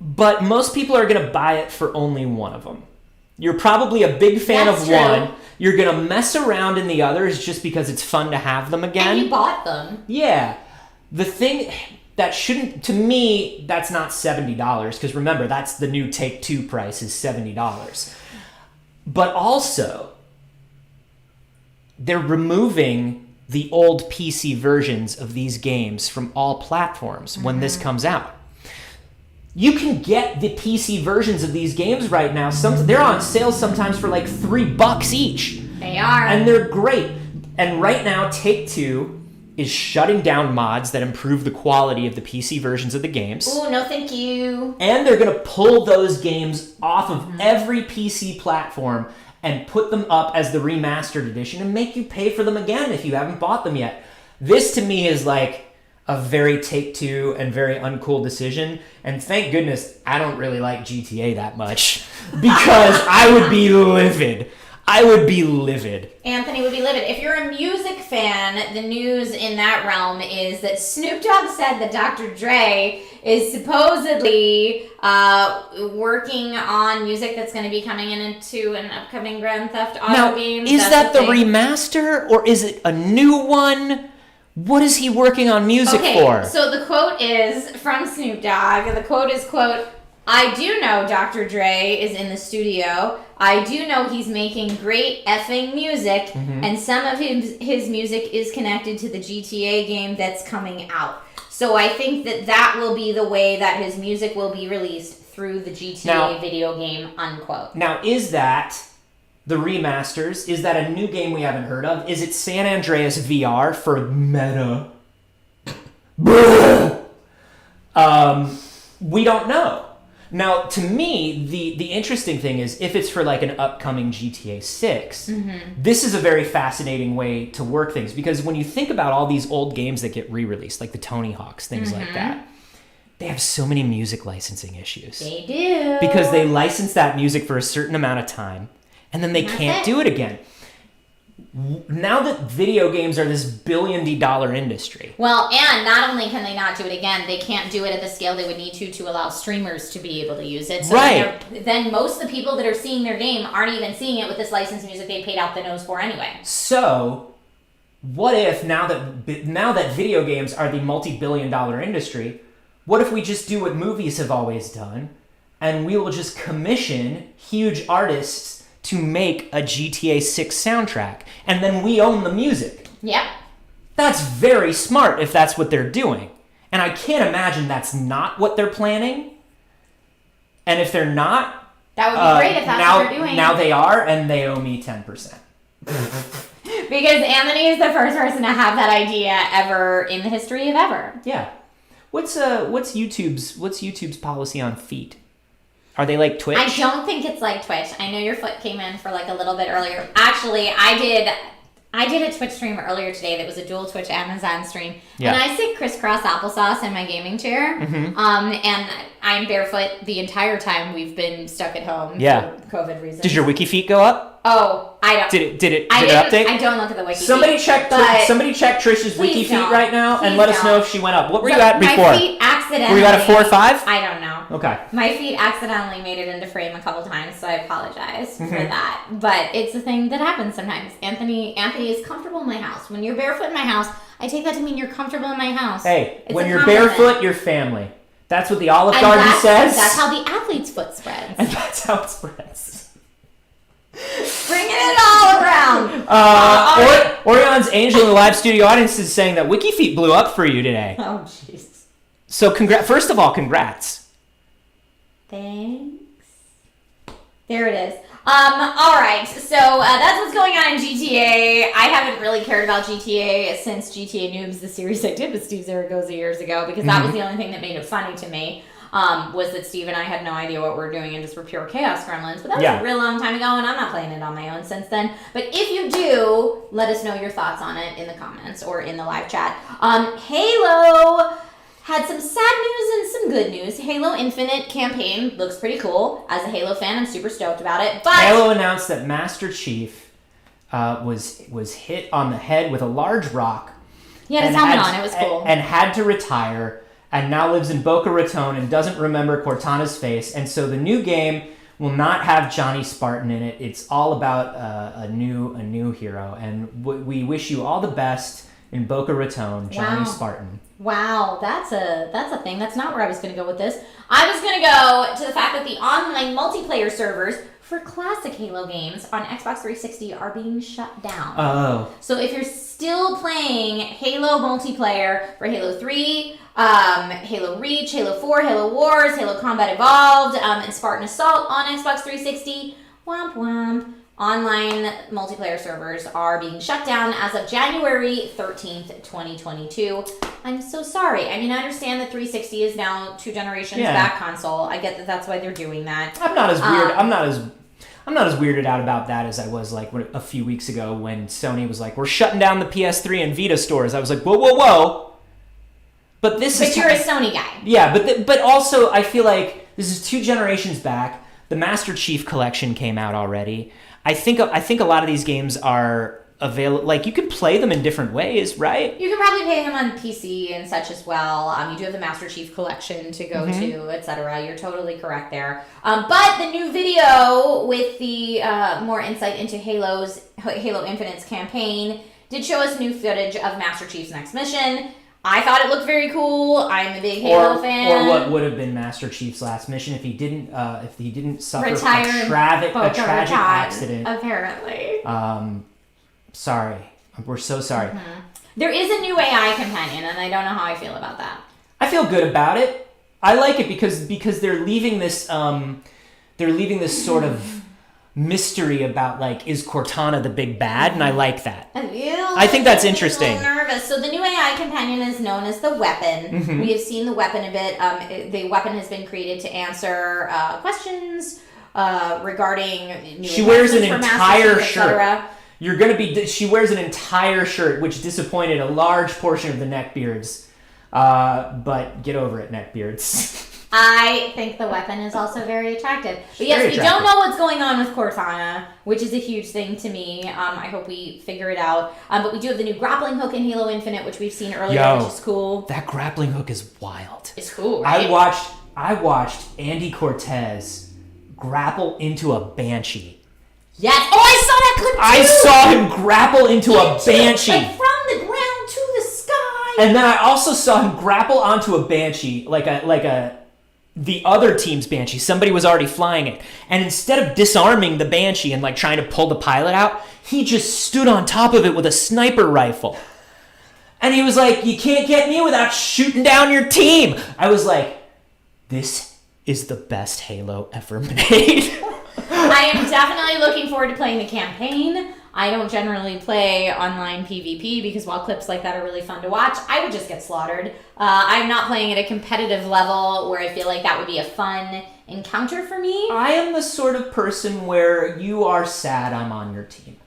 But most people are going to buy it for only one of them. You're probably a big fan That's of true. one. You're going to mess around in the others just because it's fun to have them again. And you bought them. Yeah. The thing that shouldn't, to me, that's not $70. Because remember, that's the new Take-Two price is $70. But also, they're removing the old PC versions of these games from all platforms when this comes out. You can get the PC versions of these games right now. They're on sale sometimes for like $3 each. They are. And they're great. And right now, Take-Two is shutting down mods that improve the quality of the PC versions of the games. Ooh, no thank you. And they're going to pull those games off of every PC platform and put them up as the remastered edition and make you pay for them again if you haven't bought them yet. This, to me, is like a very Take-Two and very uncool decision. And thank goodness I don't really like GTA that much because I would be livid. Anthony would be livid. If you're a music fan, the news in that realm is that Snoop Dogg said that Dr. Dre is supposedly working on music that's going to be coming into an upcoming Grand Theft Auto game. Is that the remaster or is it a new one? What is he working on music for? So the quote is from Snoop Dogg. The quote is, quote, I do know Dr. Dre is in the studio. I do know he's making great effing music, and some of his music is connected to the GTA game that's coming out. So I think that will be the way that his music will be released through the GTA video game, unquote. Now, is that the remasters? Is that a new game we haven't heard of? Is it San Andreas VR for Meta? We don't know. Now, to me, the interesting thing is if it's for like an upcoming GTA 6, this is a very fascinating way to work things, because when you think about all these old games that get re-released, like the Tony Hawks, things like that, they have so many music licensing issues. They do. Because they license that music for a certain amount of time, and then they can't do it again. Now that video games are this billion-dollar industry. Well, and not only can they not do it again, they can't do it at the scale they would need to allow streamers to be able to use it. So then most of the people that are seeing their game aren't even seeing it with this licensed music they paid out the nose for anyway. So, what if now that video games are the multi-billion-dollar industry, what if we just do what movies have always done, and we will just commission huge artists to make a GTA 6 soundtrack, and then we own the music? Yep. That's very smart if that's what they're doing. And I can't imagine that's not what they're planning. And if they're not... That would be great if that's what they're doing. Now they are, and they owe me 10%. Because Anthony is the first person to have that idea ever in the history of ever. Yeah. What's YouTube's policy on feet? Are they like Twitch? I don't think it's like Twitch. I know your foot came in for like a little bit earlier. Actually, I did a Twitch stream earlier today that was a dual Twitch Amazon stream. Yeah. And I sit crisscross applesauce in my gaming chair. And I'm barefoot the entire time we've been stuck at home for COVID reasons. Did your wiki feet go up? Oh, I don't. Did it update? I don't look at the wiki somebody feet. Check Trish's wiki feet right now and let us know if she went up. What were you at before? My feet accidentally. Were you at a 4 or 5? I don't know. Okay. My feet accidentally made it into frame a couple times, so I apologize for that. But it's a thing that happens sometimes. Anthony is comfortable in my house. When you're barefoot in my house, I take that to mean you're comfortable in my house. Hey, when you're barefoot, you're family. That's what the Olive Garden says. That's how the athlete's foot spreads. And that's how it spreads. Bringing it all around. Orion's Angel in the live studio audience is saying that WikiFeet blew up for you today. Oh, jeez. So first of all, congrats. Thanks. There it is. All right. So that's what's going on in GTA. I haven't really cared about GTA since GTA Noobs, the series I did with Steve Zaragoza years ago, because that was the only thing that made it funny to me. Was that Steve and I had no idea what we were doing and just were pure chaos gremlins. But that was a real long time ago, and I'm not playing it on my own since then. But if you do, let us know your thoughts on it in the comments or in the live chat. Halo had some sad news and some good news. Halo Infinite campaign looks pretty cool. As a Halo fan, I'm super stoked about it. But Halo announced that Master Chief was hit on the head with a large rock. He had his helmet on. It was cool. And had to retire, and now lives in Boca Raton and doesn't remember Cortana's face. And so the new game will not have Johnny Spartan in it. It's all about a new hero. And we wish you all the best in Boca Raton, Johnny Spartan. Wow, that's a thing. That's not where I was going to go with this. I was going to go to the fact that the online multiplayer servers for classic Halo games on Xbox 360 are being shut down. Oh. So if you're still playing Halo multiplayer for Halo 3, Halo Reach, Halo 4, Halo Wars, Halo Combat Evolved, and Spartan Assault on Xbox 360, womp womp. Online multiplayer servers are being shut down as of January 13th, 2022. I'm so sorry. I mean, I understand that 360 is now 2 generations back console. I get that that's why they're doing that. I'm not as weird. I'm not as weirded out about that as I was like a few weeks ago when Sony was like, "We're shutting down the PS3 and Vita stores." I was like, "Whoa, whoa, whoa!" But you're a Sony guy. Yeah, but also I feel like this is 2 generations back. The Master Chief Collection came out already. I think a lot of these games are available. Like, you can play them in different ways, right? You can probably play them on PC and such as well. You do have the Master Chief Collection to go to, etc. You're totally correct there. But the new video with the more insight into Halo Infinite's campaign did show us new footage of Master Chief's next mission. I thought it looked very cool. I'm a big Halo fan. Or what would have been Master Chief's last mission if he didn't suffer a tragic accident. Apparently. Sorry. We're so sorry. There is a new AI companion, and I don't know how I feel about that. I feel good about it. I like it because they're leaving this sort of mystery about like, is Cortana the big bad? And I like that. I think that's interesting. I'm a little nervous. So the new AI companion is known as the Weapon. Mm-hmm. We have seen the Weapon a bit. The Weapon has been created to answer questions regarding new She wears an advancements for entire Master Chief, shirt. She wears an entire shirt, which disappointed a large portion of the neckbeards. But get over it, neckbeards. I think the Weapon is also very attractive. But yes, Very we don't know what's going on with Cortana, which is a huge thing to me. I hope we figure it out. But we do have the new grappling hook in Halo Infinite, which we've seen earlier, which is cool. That grappling hook is wild. It's cool, right? I watched Andy Cortez grapple into a banshee. Yes. Oh, I saw that clip too! I saw him grapple into a banshee. Like from the ground to the sky. And then I also saw him grapple onto a banshee, the other team's banshee. Somebody was already flying it. And instead of disarming the banshee and like trying to pull the pilot out, he just stood on top of it with a sniper rifle. And he was like, you can't get me without shooting down your team. I was like, this is the best Halo ever made. I am definitely looking forward to playing the campaign. I don't generally play online PvP because while clips like that are really fun to watch, I would just get slaughtered. I'm not playing at a competitive level where I feel like that would be a fun encounter for me. I am the sort of person where you are sad I'm on your team.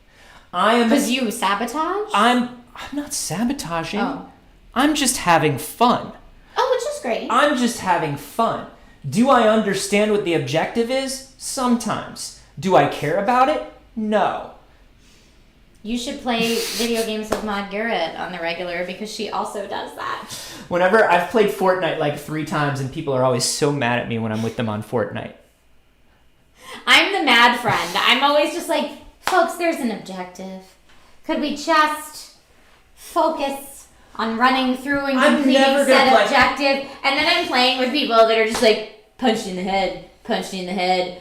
Because you sabotage? I'm not sabotaging. Oh. I'm just having fun. Oh, which is great. I'm just having fun. Do I understand what the objective is? Sometimes. Do I care about it? No. You should play video games with Maud Garrett on the regular because she also does that. Whenever I've played Fortnite like 3 times and people are always so mad at me when I'm with them on Fortnite. I'm the mad friend. I'm always just like, folks, there's an objective. Could we just focus on running through and completing said objective? And then I'm playing with people that are just like, punched in the head.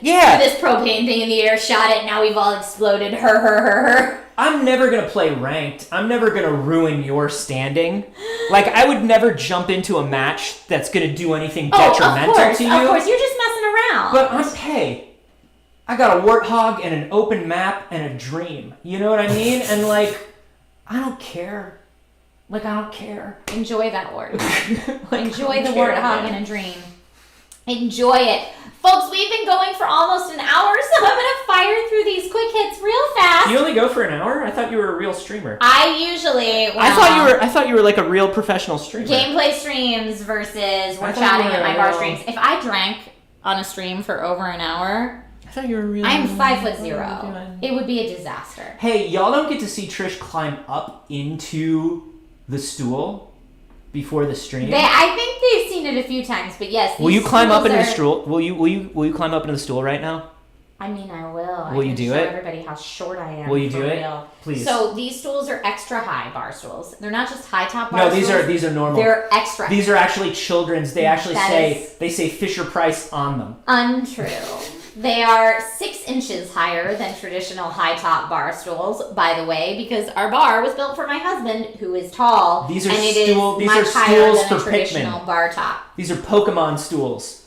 Yeah. Threw this propane thing in the air, shot it, now we've all exploded. Her. I'm never going to play ranked. I'm never going to ruin your standing. Like, I would never jump into a match that's going to do anything detrimental to you. Of course, you're just messing around. But I got a warthog and an open map and a dream. You know what I mean? And like, I don't care. Like, I don't care. Enjoy that word. Enjoy the warthog and a dream. Enjoy it. Folks, we've been going for almost an hour, so I'm going to fire through these quick hits real fast. You only go for an hour? I thought you were a real streamer. I thought you were like a real professional streamer. Gameplay streams versus we're chatting at my bar streams. If I drank on a stream for over an hour, I thought you were real. I'm 5'0". It would be a disaster. Hey, y'all don't get to see Trish climb up into the stool before the stream. I think they've seen it a few times, but yes. Will you climb up into the stool? Will you climb up into the stool right now? I mean, I will. Will you do it? Show everybody how short I am. Will you do it? Real. Please. So these stools are extra high bar stools. They're not just high top bar stools. No, these are normal. They're extra. These are actually children's. They actually say Fisher Price on them. Untrue. They are 6 inches higher than traditional high top bar stools, by the way, because our bar was built for my husband, who is tall. These are and stools for traditional Pikmin. Bar top. These are Pokemon stools.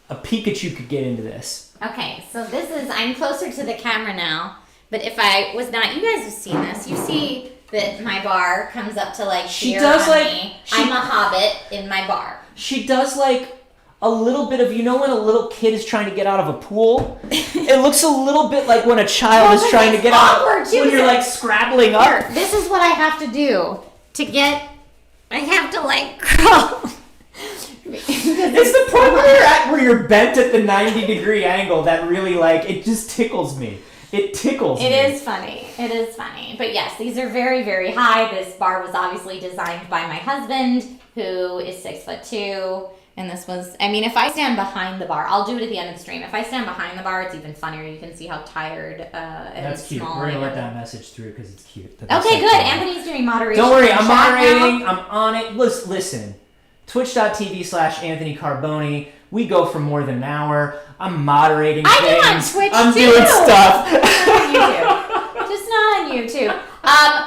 A Pikachu could get into this. Okay, so I'm closer to the camera now, but if I was not, you guys have seen this. You see that my bar comes up to like here on me. I'm a hobbit in my bar. She does like a little bit of, when a little kid is trying to get out of a pool? It looks a little bit like when a child is trying to get out, when you're like scrabbling up. This is what I have to do I have to like crawl. It's the point where you're bent at the 90-degree angle that really it just tickles me. It tickles me. It is funny. But yes, these are very, very high. This bar was obviously designed by my husband, who is 6'2". And this was, if I stand behind the bar, I'll do it at the end of the stream. If I stand behind the bar, it's even funnier. You can see how tired and That's cute. small We're going to I let am. that message through because it's cute. Okay, good. Anthony's doing moderation. Don't worry, I'm moderating. I'm on it. Listen. Twitch.tv/Anthony Carboni. We go for more than an hour. I'm moderating things. I do on Twitch I'm too. doing stuff. Just not on YouTube.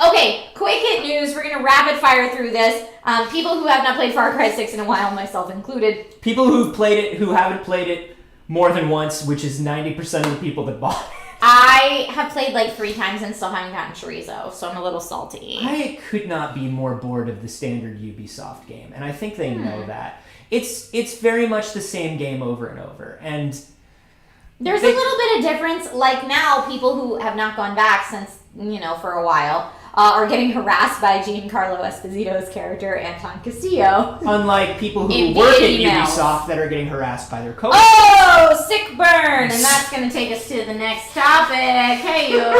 Okay, quick hit news. We're going to rapid fire through this. People who have not played Far Cry 6 in a while, myself included. People who've played it, who haven't played it more than once, which is 90% of the people that bought it. I have played like 3 times and still haven't gotten chorizo, so I'm a little salty. I could not be more bored of the standard Ubisoft game, and I think they know that. It's very much the same game over and over, and there's a little bit of difference. Like now, people who have not gone back since, for a while, are getting harassed by Giancarlo Esposito's character, Anton Castillo. Unlike people who work at Ubisoft that are getting harassed by their coworkers. Oh, sick burn! And that's going to take us to the next topic. Hey, yo.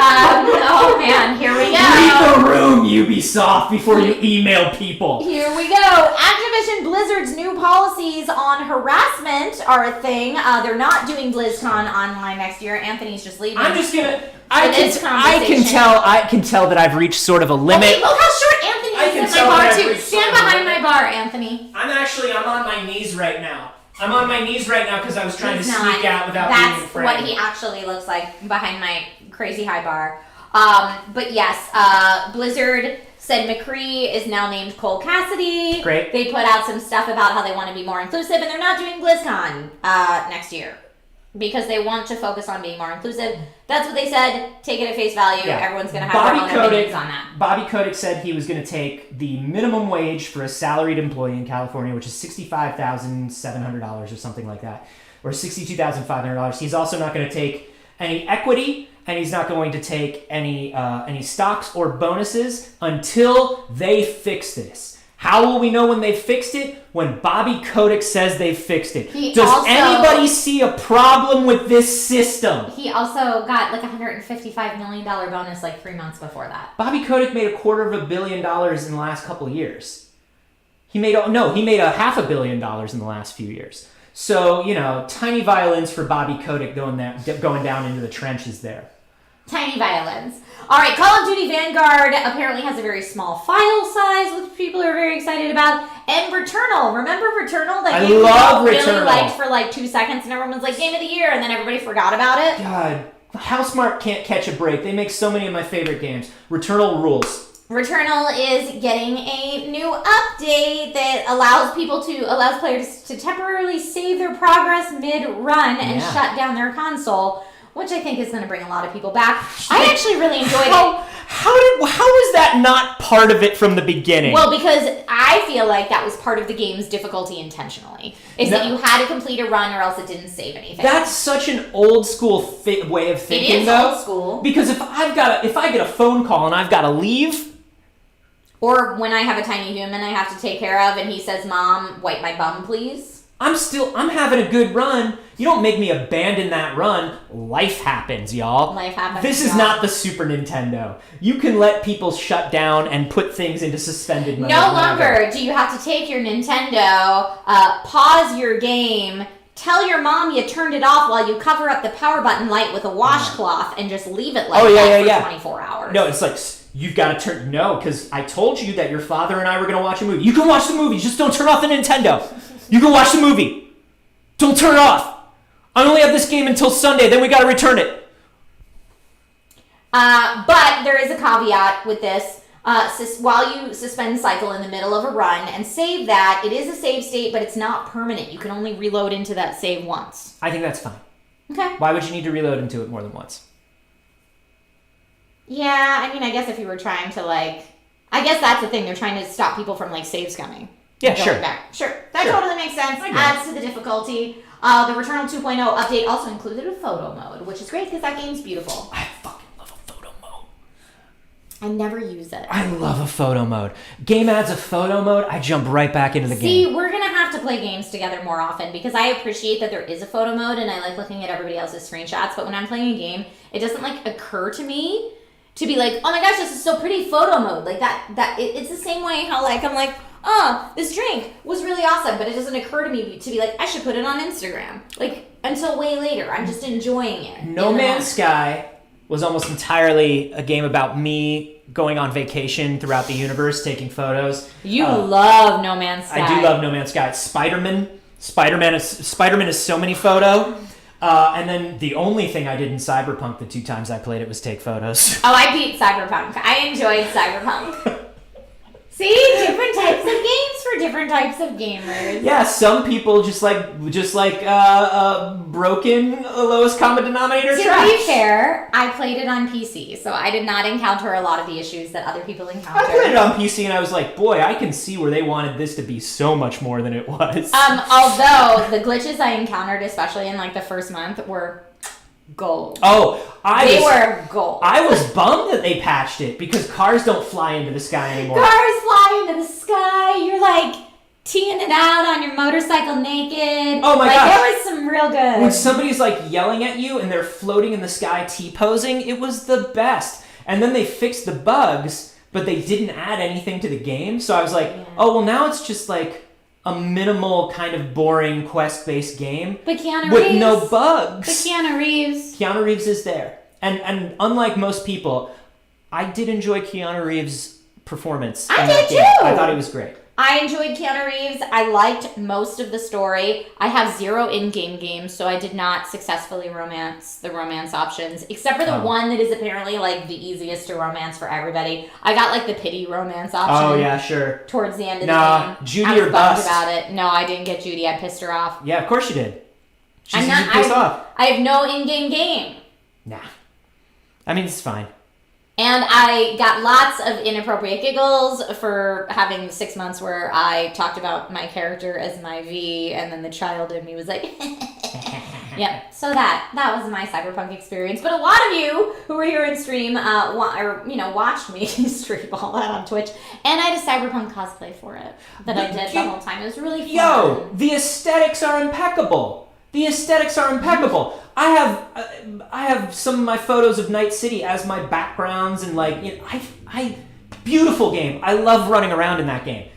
Oh, man, here we go. Leave the room, Ubisoft, before you email people. Here we go. Activision Blizzard's new policies on harassment are a thing. They're not doing BlizzCon online next year. Anthony's just leaving. I'm just going to... I can tell that I've reached sort of a limit. Okay, look how short Anthony is at my bar too. Stand behind my bar, Anthony. I'm on my knees right now. I'm on my knees right now because I was trying to sneak out without being That's afraid. what he actually looks like behind my crazy high bar. But yes, Blizzard said McCree is now named Cole Cassidy. Great. They put out some stuff about how they want to be more inclusive, and they're not doing BlizzCon next year because they want to focus on being more inclusive. That's what they said. Take it at face value. Yeah. Everyone's going to have their own opinions on that. Bobby Kotick said he was going to take the minimum wage for a salaried employee in California, which is $65,700 or something like that, or $62,500. He's also not going to take any equity, and he's not going to take any stocks or bonuses until they fix this. How will we know when they fixed it? When Bobby Kotick says they fixed it. Does anybody see a problem with this system? He also got like a $155 million bonus like 3 months before that. Bobby Kotick made $250 million in the last couple of years. He made $500 million in the last few years. So, tiny violins for Bobby Kotick going down into the trenches there. Tiny violins. All right, Call of Duty Vanguard apparently has a very small file size, which people are very excited about. And Returnal. Remember Returnal? That game we really liked for like 2 seconds, and everyone was like, Game of the Year, and then everybody forgot about it. God, Housemarque can't catch a break. They make so many of my favorite games. Returnal rules. Returnal is getting a new update that allows players to temporarily save their progress mid-run and shut down their console, which I think is going to bring a lot of people back. I actually really enjoyed it. How was that not part of it from the beginning? Well, because I feel like that was part of the game's difficulty intentionally. That you had to complete a run or else it didn't save anything. That's such an old school way of thinking, it is though. Old school. Because if I get a phone call and I've got to leave, or when I have a tiny human I have to take care of and he says, "Mom, wipe my bum, please." I'm having a good run. You don't make me abandon that run. Life happens, y'all. Life happens. This is not the Super Nintendo. You can let people shut down and put things into suspended mode. No longer do you have to take your Nintendo, pause your game, tell your mom you turned it off while you cover up the power button light with a washcloth and just leave it like that for 24 hours. No, it's like, you've got to turn... No, because I told you that your father and I were going to watch a movie. You can watch the movie, just don't turn off the Nintendo. You can watch the movie. Don't turn it off. I only have this game until Sunday, then we got to return it. But there is a caveat with this. While you suspend cycle in the middle of a run and save that, it is a save state, but it's not permanent. You can only reload into that save once. I think that's fine. Okay. Why would you need to reload into it more than once? Yeah, I mean, I guess if you were trying to, I guess that's the thing. They're trying to stop people from, save scumming. Yeah, sure. Sure. That totally makes sense. Adds to the difficulty. The Returnal 2.0 update also included a photo mode, which is great because that game's beautiful. I fucking love a photo mode. I never use it. I love a photo mode. Game adds a photo mode, I jump right back into the game. See, we're going to have to play games together more often because I appreciate that there is a photo mode and I like looking at everybody else's screenshots, but when I'm playing a game, it doesn't, occur to me to be like, oh my gosh, this is so pretty, photo mode. It's the same way how, I'm like, oh, this drink was really awesome, but it doesn't occur to me to be like, I should put it on Instagram. Until way later. I'm just enjoying it. No Man's Sky was almost entirely a game about me going on vacation throughout the universe, taking photos. You love No Man's Sky. I do love No Man's Sky. Spider-Man is so many photo. And then the only thing I did in Cyberpunk the 2 times I played it was take photos. Oh, I beat Cyberpunk. I enjoyed Cyberpunk. See? Different types of games for different types of gamers. Yeah, some people just like broken lowest common denominator To trash. be fair, I played it on PC, so I did not encounter a lot of the issues that other people encounter. I played it on PC and I was like, boy, I can see where they wanted this to be so much more than it was. Although the glitches I encountered, especially in like the first month, were gold. Oh, They were gold. I was bummed that they patched it because cars don't fly into the sky anymore. Cars fly into the sky. You're like teeing it out on your motorcycle naked. Oh my gosh. gosh. There was some real good. When somebody's like yelling at you and they're floating in the sky T-posing, it was the best. And then they fixed the bugs, but they didn't add anything to the game. So I was like, oh, well now it's just like a minimal kind of boring quest-based game But Keanu with Reeves. no bugs. But Keanu Reeves. Keanu Reeves is there. And unlike most people, I did enjoy Keanu Reeves' performance. I in that did game. too. I thought he was great. I enjoyed Keanu Reeves. I liked most of the story. I have 0 in-game games, so I did not successfully romance the romance options, except for the one that is apparently like the easiest to romance for everybody. I got like the pity romance option. Oh yeah, sure. Towards the end of Nah, the game. Judy I was or bummed bust. about it. No, I didn't get Judy. I pissed her off. Yeah, of course you did. She's I'm easy not. to piss off. I have no in-game game. Nah. I mean, it's fine. And I got lots of inappropriate giggles for having 6 months where I talked about my character as my V, and then the child in me was like, yeah. So that was my cyberpunk experience. But a lot of you who were here in stream, watched me stream all that on Twitch, and I had a cyberpunk cosplay for it that I did the whole time. It was really fun. Yo, the aesthetics are impeccable. I have some of my photos of Night City as my backgrounds, and like, beautiful game. I love running around in that game.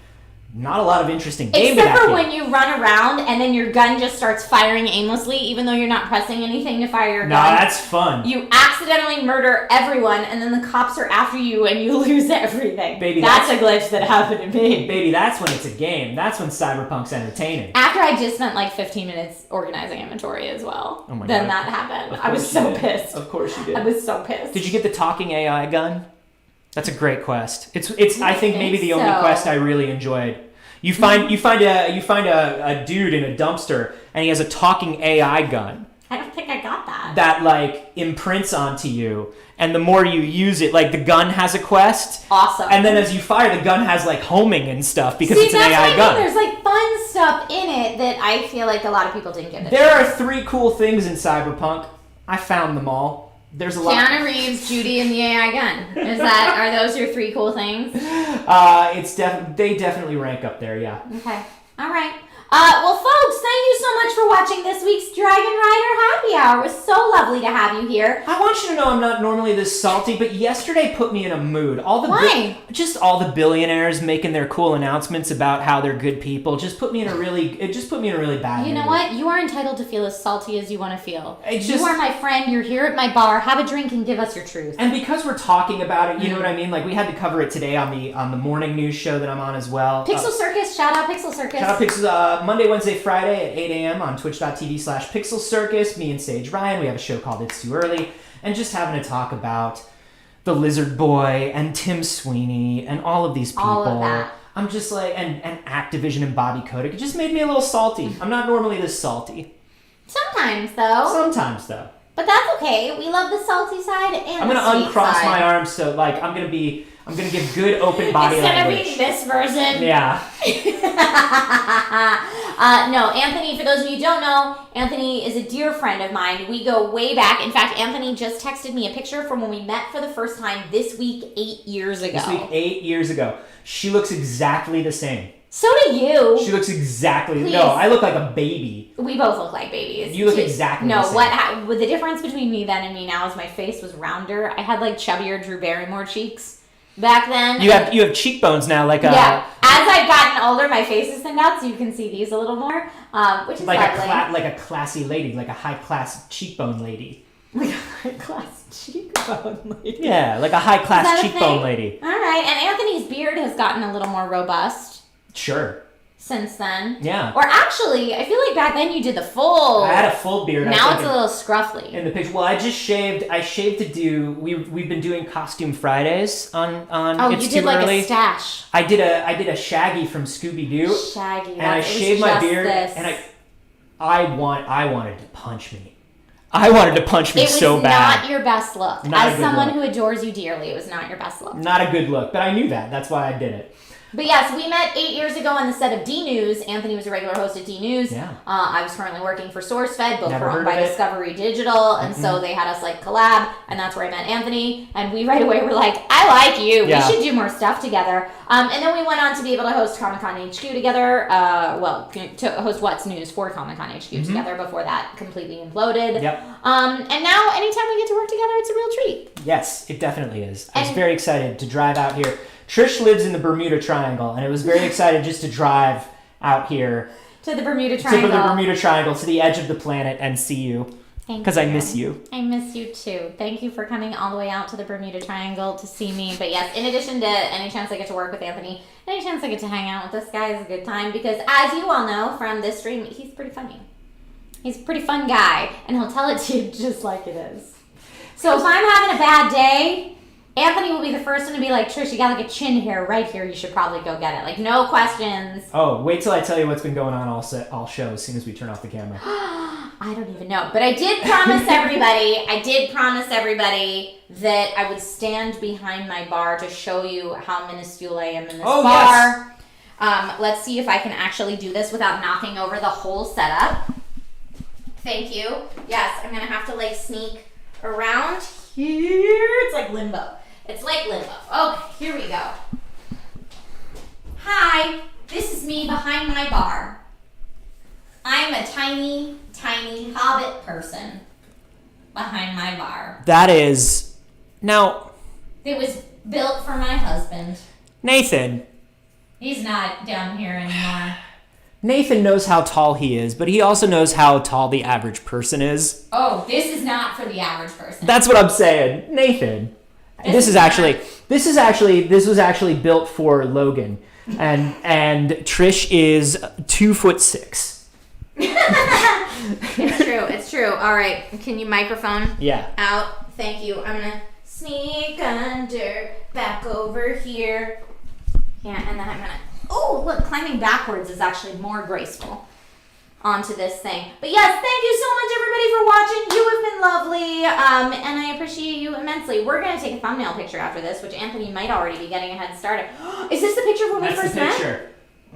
Not a lot of interesting game to that Except for game. when you run around and then your gun just starts firing aimlessly, even though you're not pressing anything to fire your gun. Nah, that's fun. You accidentally murder everyone, and then the cops are after you, and you lose everything. Baby, that's a glitch that happened to me. Baby, that's when it's a game. That's when Cyberpunk's entertaining. After I just spent like 15 minutes organizing inventory as well. Oh my then God. that happened. Of I was course so you did. pissed. Of course you did. I was so pissed. Did you get the talking AI gun? That's a great quest. It's I think maybe the only so. quest I really enjoyed. You find a dude in a dumpster and he has a talking AI gun I don't think I got that. that like imprints onto you, and the more you use it, like the gun has a quest. Awesome. And then as you fire, the gun has like homing and stuff because See, it's an that's AI what I gun. mean. There's like fun stuff in it that I feel like a lot of people didn't get. There are 3 cool things in Cyberpunk. I found them all. There's a lot. Keanu Reeves, Judy, and the AI gun. Are those your 3 cool things? They definitely rank up there, yeah. Okay. All right. Well, folks, thank you so much for watching this week's Dragonrider Happy Hour. It was so lovely to have you here. I want you to know I'm not normally this salty, but yesterday put me in a mood. Why? Just all the billionaires making their cool announcements about how they're good people just put me in a really bad mood. You know what? You are entitled to feel as salty as you want to feel. It's You just- are my friend. You're here at my bar. Have a drink and give us your truth. And because we're talking about it, you know what I mean? Like we had to cover it today on the morning news show that I'm on as well. Pixel Circus. Shout out Pixel Circus. Shout out Pixel, Monday, Wednesday, Friday at 8 a.m. on twitch.tv/Pixel Circus. Me and Sage Ryan, we have a show called It's Too Early, and just having to talk about the Lizard Boy and Tim Sweeney and all of these people. All of that. I'm just like, and Activision and Bobby Kotick. It just made me a little salty. I'm not normally this salty. Sometimes, though. Sometimes, though. But that's okay. We love the salty side and I'm the gonna sweet uncross side. my arms so like I'm gonna give good open body It's gonna language. be this version. Yeah. No, Anthony, for those of you who don't know, Anthony is a dear friend of mine. We go way back. In fact, Anthony just texted me a picture from when we met for the first time this week 8 years ago. This week 8 years ago. She looks exactly the same. So do you. She looks exactly. Please. No, I look like a baby. We both look like babies. You look exactly no, the same. What the difference between me then and me now is my face was rounder. I had like chubbier Drew Barrymore cheeks back then. You have cheekbones now, like a Yeah. As I've gotten older, my face is thinned out, so you can see these a little more, which is like lovely. like a classy lady, like a high class cheekbone lady. Like a high-class cheekbone lady. Yeah, like a high Is class that a cheekbone thing? lady. All right, and Anthony's beard has gotten a little more robust. Sure. since then. Yeah. Or actually, I feel like back then you did the full. I had a full beard. Now it's a little scruffy. In the picture, well, I just shaved. I shaved to do. We've been doing Costume Fridays on. Oh, It's you did Too like Early. a stash. I did a Shaggy from Scooby Doo. Shaggy. And I shaved my beard, and I wanted to punch me. I wanted to punch me so bad. It was not your best look. Not As a good someone look. who adores you dearly, it was not your best look. Not a good look, but I knew that. That's why I did it. But yes, we met 8 years ago on the set of D News. Anthony was a regular host at D News. Yeah. I was currently working for SourceFed, both Never were owned heard by of it. Discovery Digital, and so they had us like collab, and that's where I met Anthony. And we right away were like, I like you. Yeah. We should do more stuff together. And then we went on to be able to host Comic Con HQ together. To host What's News for Comic Con HQ together before that completely imploded. Yep. And now, anytime we get to work together, it's a real treat. Yes, it definitely is. I was And- very excited to drive out here. Trish lives in the Bermuda Triangle, and it was very excited just to drive out here To the Bermuda Triangle. to the Bermuda Triangle, to the edge of the planet, and see you. Because I miss you. I miss you too. Thank you for coming all the way out to the Bermuda Triangle to see me. But yes, in addition to any chance I get to work with Anthony, any chance I get to hang out with this guy is a good time because, as you all know from this stream, he's pretty funny. He's a pretty fun guy, and he'll tell it to you just like it is. So if I'm having a bad day, Anthony will be the first one to be like, Trish, you got like a chin hair right here. You should probably go get it. Like, no questions. Oh, wait till I tell you what's been going on all show as soon as we turn off the camera. I don't even know. But I did promise everybody that I would stand behind my bar to show you how minuscule I am in this bar. Yes. Let's see if I can actually do this without knocking over the whole setup. Thank you. Yes, I'm going to have to like sneak around here. It's like limbo. Okay, here we go. Hi, this is me behind my bar. I'm a tiny, tiny hobbit person behind my bar. That is... Now... It was built for my husband. Nathan. He's not down here anymore. Nathan knows how tall he is, but he also knows how tall the average person is. Oh, this is not for the average person. That's what I'm saying. Nathan. This was actually built for Logan. And Trish is 2'6". It's true. All right, can you microphone out? Thank you. I'm gonna sneak under, back over here. Yeah, and then I'm gonna, oh, look, climbing backwards is actually more graceful onto this thing. But yes, thank you so much everybody for watching. You have been lovely, and I appreciate you immensely. We're gonna take a thumbnail picture after this, which Anthony might already be getting a head start at. Is this the picture of when we first met? That's the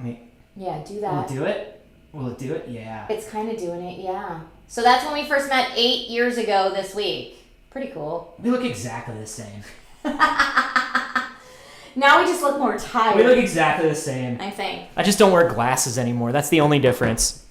picture. Yeah, do that. Will it do it? Will it do it? Yeah. It's kind of doing it, yeah. So that's when we first met 8 years ago this week. Pretty cool. We look exactly the same. Now we just look more tired. We look exactly the same. I think. I just don't wear glasses anymore. That's the only difference.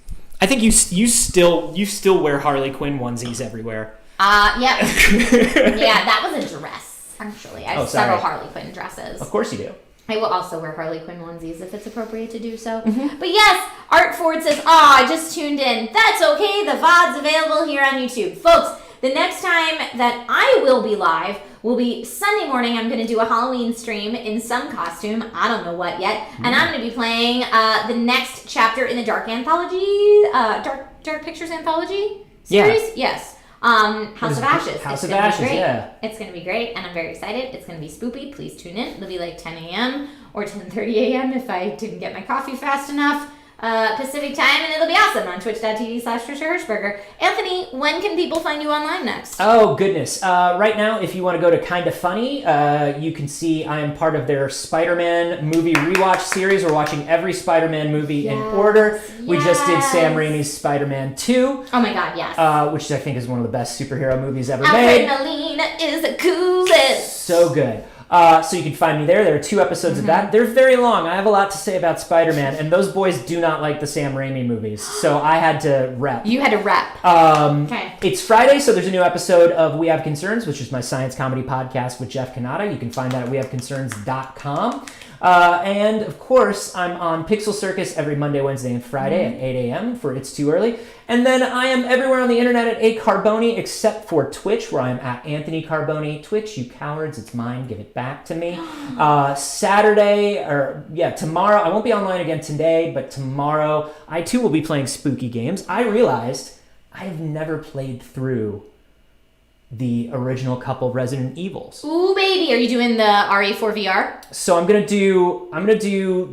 I think you still wear Harley Quinn onesies everywhere. Yeah. Yeah, that was a dress, actually. I have several sorry. Harley Quinn dresses. Of course you do. I will also wear Harley Quinn onesies if it's appropriate to do so. But yes, Art Ford says, I just tuned in. That's okay. The VOD's available here on YouTube. Folks, the next time that I will be live will be Sunday morning. I'm going to do a Halloween stream in some costume. I don't know what yet. And I'm going to be playing the next chapter in the Dark Anthology, Dark Pictures Anthology series. Yeah. Yes. House of Ashes. House It's of gonna be Ashes, great. yeah. It's going to be great, and I'm very excited. It's going to be spoopy. Please tune in. It'll be like 10 a.m. or 10:30 a.m. if I didn't get my coffee fast enough. Pacific time, and it'll be awesome on twitch.tv/Trisha Hershberger. Anthony, when can people find you online next? Oh, goodness. Right now, if you want to go to Kinda Funny, you can see I am part of their Spider-Man movie rewatch series. We're watching every Spider-Man movie in order. We just did Sam Raimi's Spider-Man 2. Oh my god, yes. Which I think is one of the best superhero movies ever Alfred made. Molina is the coolest. So good. So you can find me there. There are 2 episodes of that. They're very long. I have a lot to say about Spider-Man, and those boys do not like the Sam Raimi movies, so I had to rep. You had to rep. Okay. It's Friday, so there's a new episode of We Have Concerns, which is my science comedy podcast with Jeff Kanata. You can find that at wehaveconcerns.com. And, of course, I'm on Pixel Circus every Monday, Wednesday, and Friday at 8 a.m. for It's Too Early. And then I am everywhere on the internet at A Carboni, except for Twitch, where I'm at Anthony Carboni. Twitch, you cowards, it's mine. Give it back to me. Tomorrow, I won't be online again today, but tomorrow, I too will be playing spooky games. I realized I have never played through the original couple Resident Evils. Ooh, baby, are you doing the RE4 VR? So I'm gonna do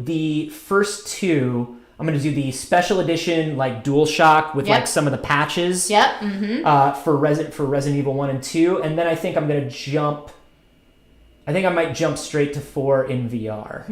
the first two. I'm gonna do the special edition like DualShock with like some of the patches. Yep. Mm-hmm. For Resident Evil 1 and 2, and then I think I might jump straight to 4 in VR.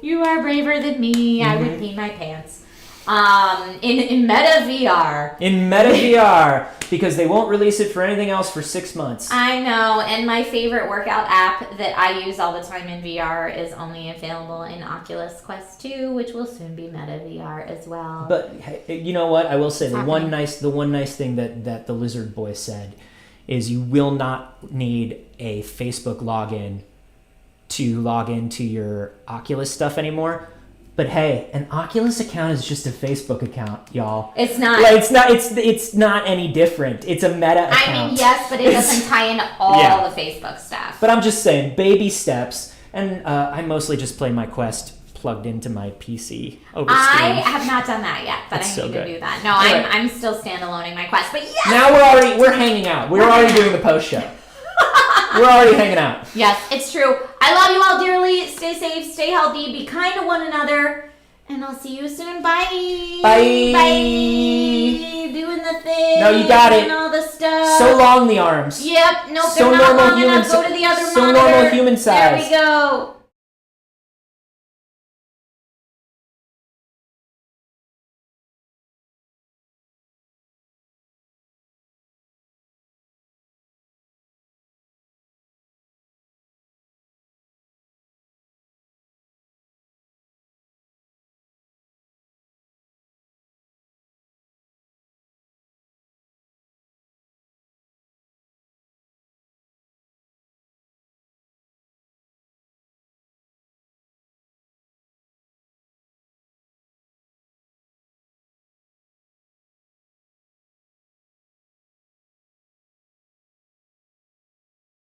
You are braver than me. I would pee my pants. In Meta VR. In Meta VR, because they won't release it for anything else for 6 months. I know, and my favorite workout app that I use all the time in VR is only available in Oculus Quest 2, which will soon be Meta VR as well. But hey, you know what? I will say the one nice thing that the Lizard Boy said is you will not need a Facebook login to log into your Oculus stuff anymore. But hey, an Oculus account is just a Facebook account, y'all. It's not. Like, it's not any different. It's a Meta account. I mean, yes, but it doesn't tie into all the Facebook stuff. But I'm just saying, baby steps. And I mostly just play my Quest plugged into my PC over Steam. I have not done that yet, but That's I need so to good. do that. No, I'm still standaloning my Quest, but yes! Now we're hanging out. We're already doing the post show. We're already hanging out. Yes, it's true. I love you all dearly. Stay safe, stay healthy, be kind to one another, and I'll see you soon. Bye. Bye. Bye. Doing the thing. No, you got it. And all the stuff. So long the arms. Yep. Nope. So they're not normal long human enough. Go to the other so monitor. normal human size. There we go.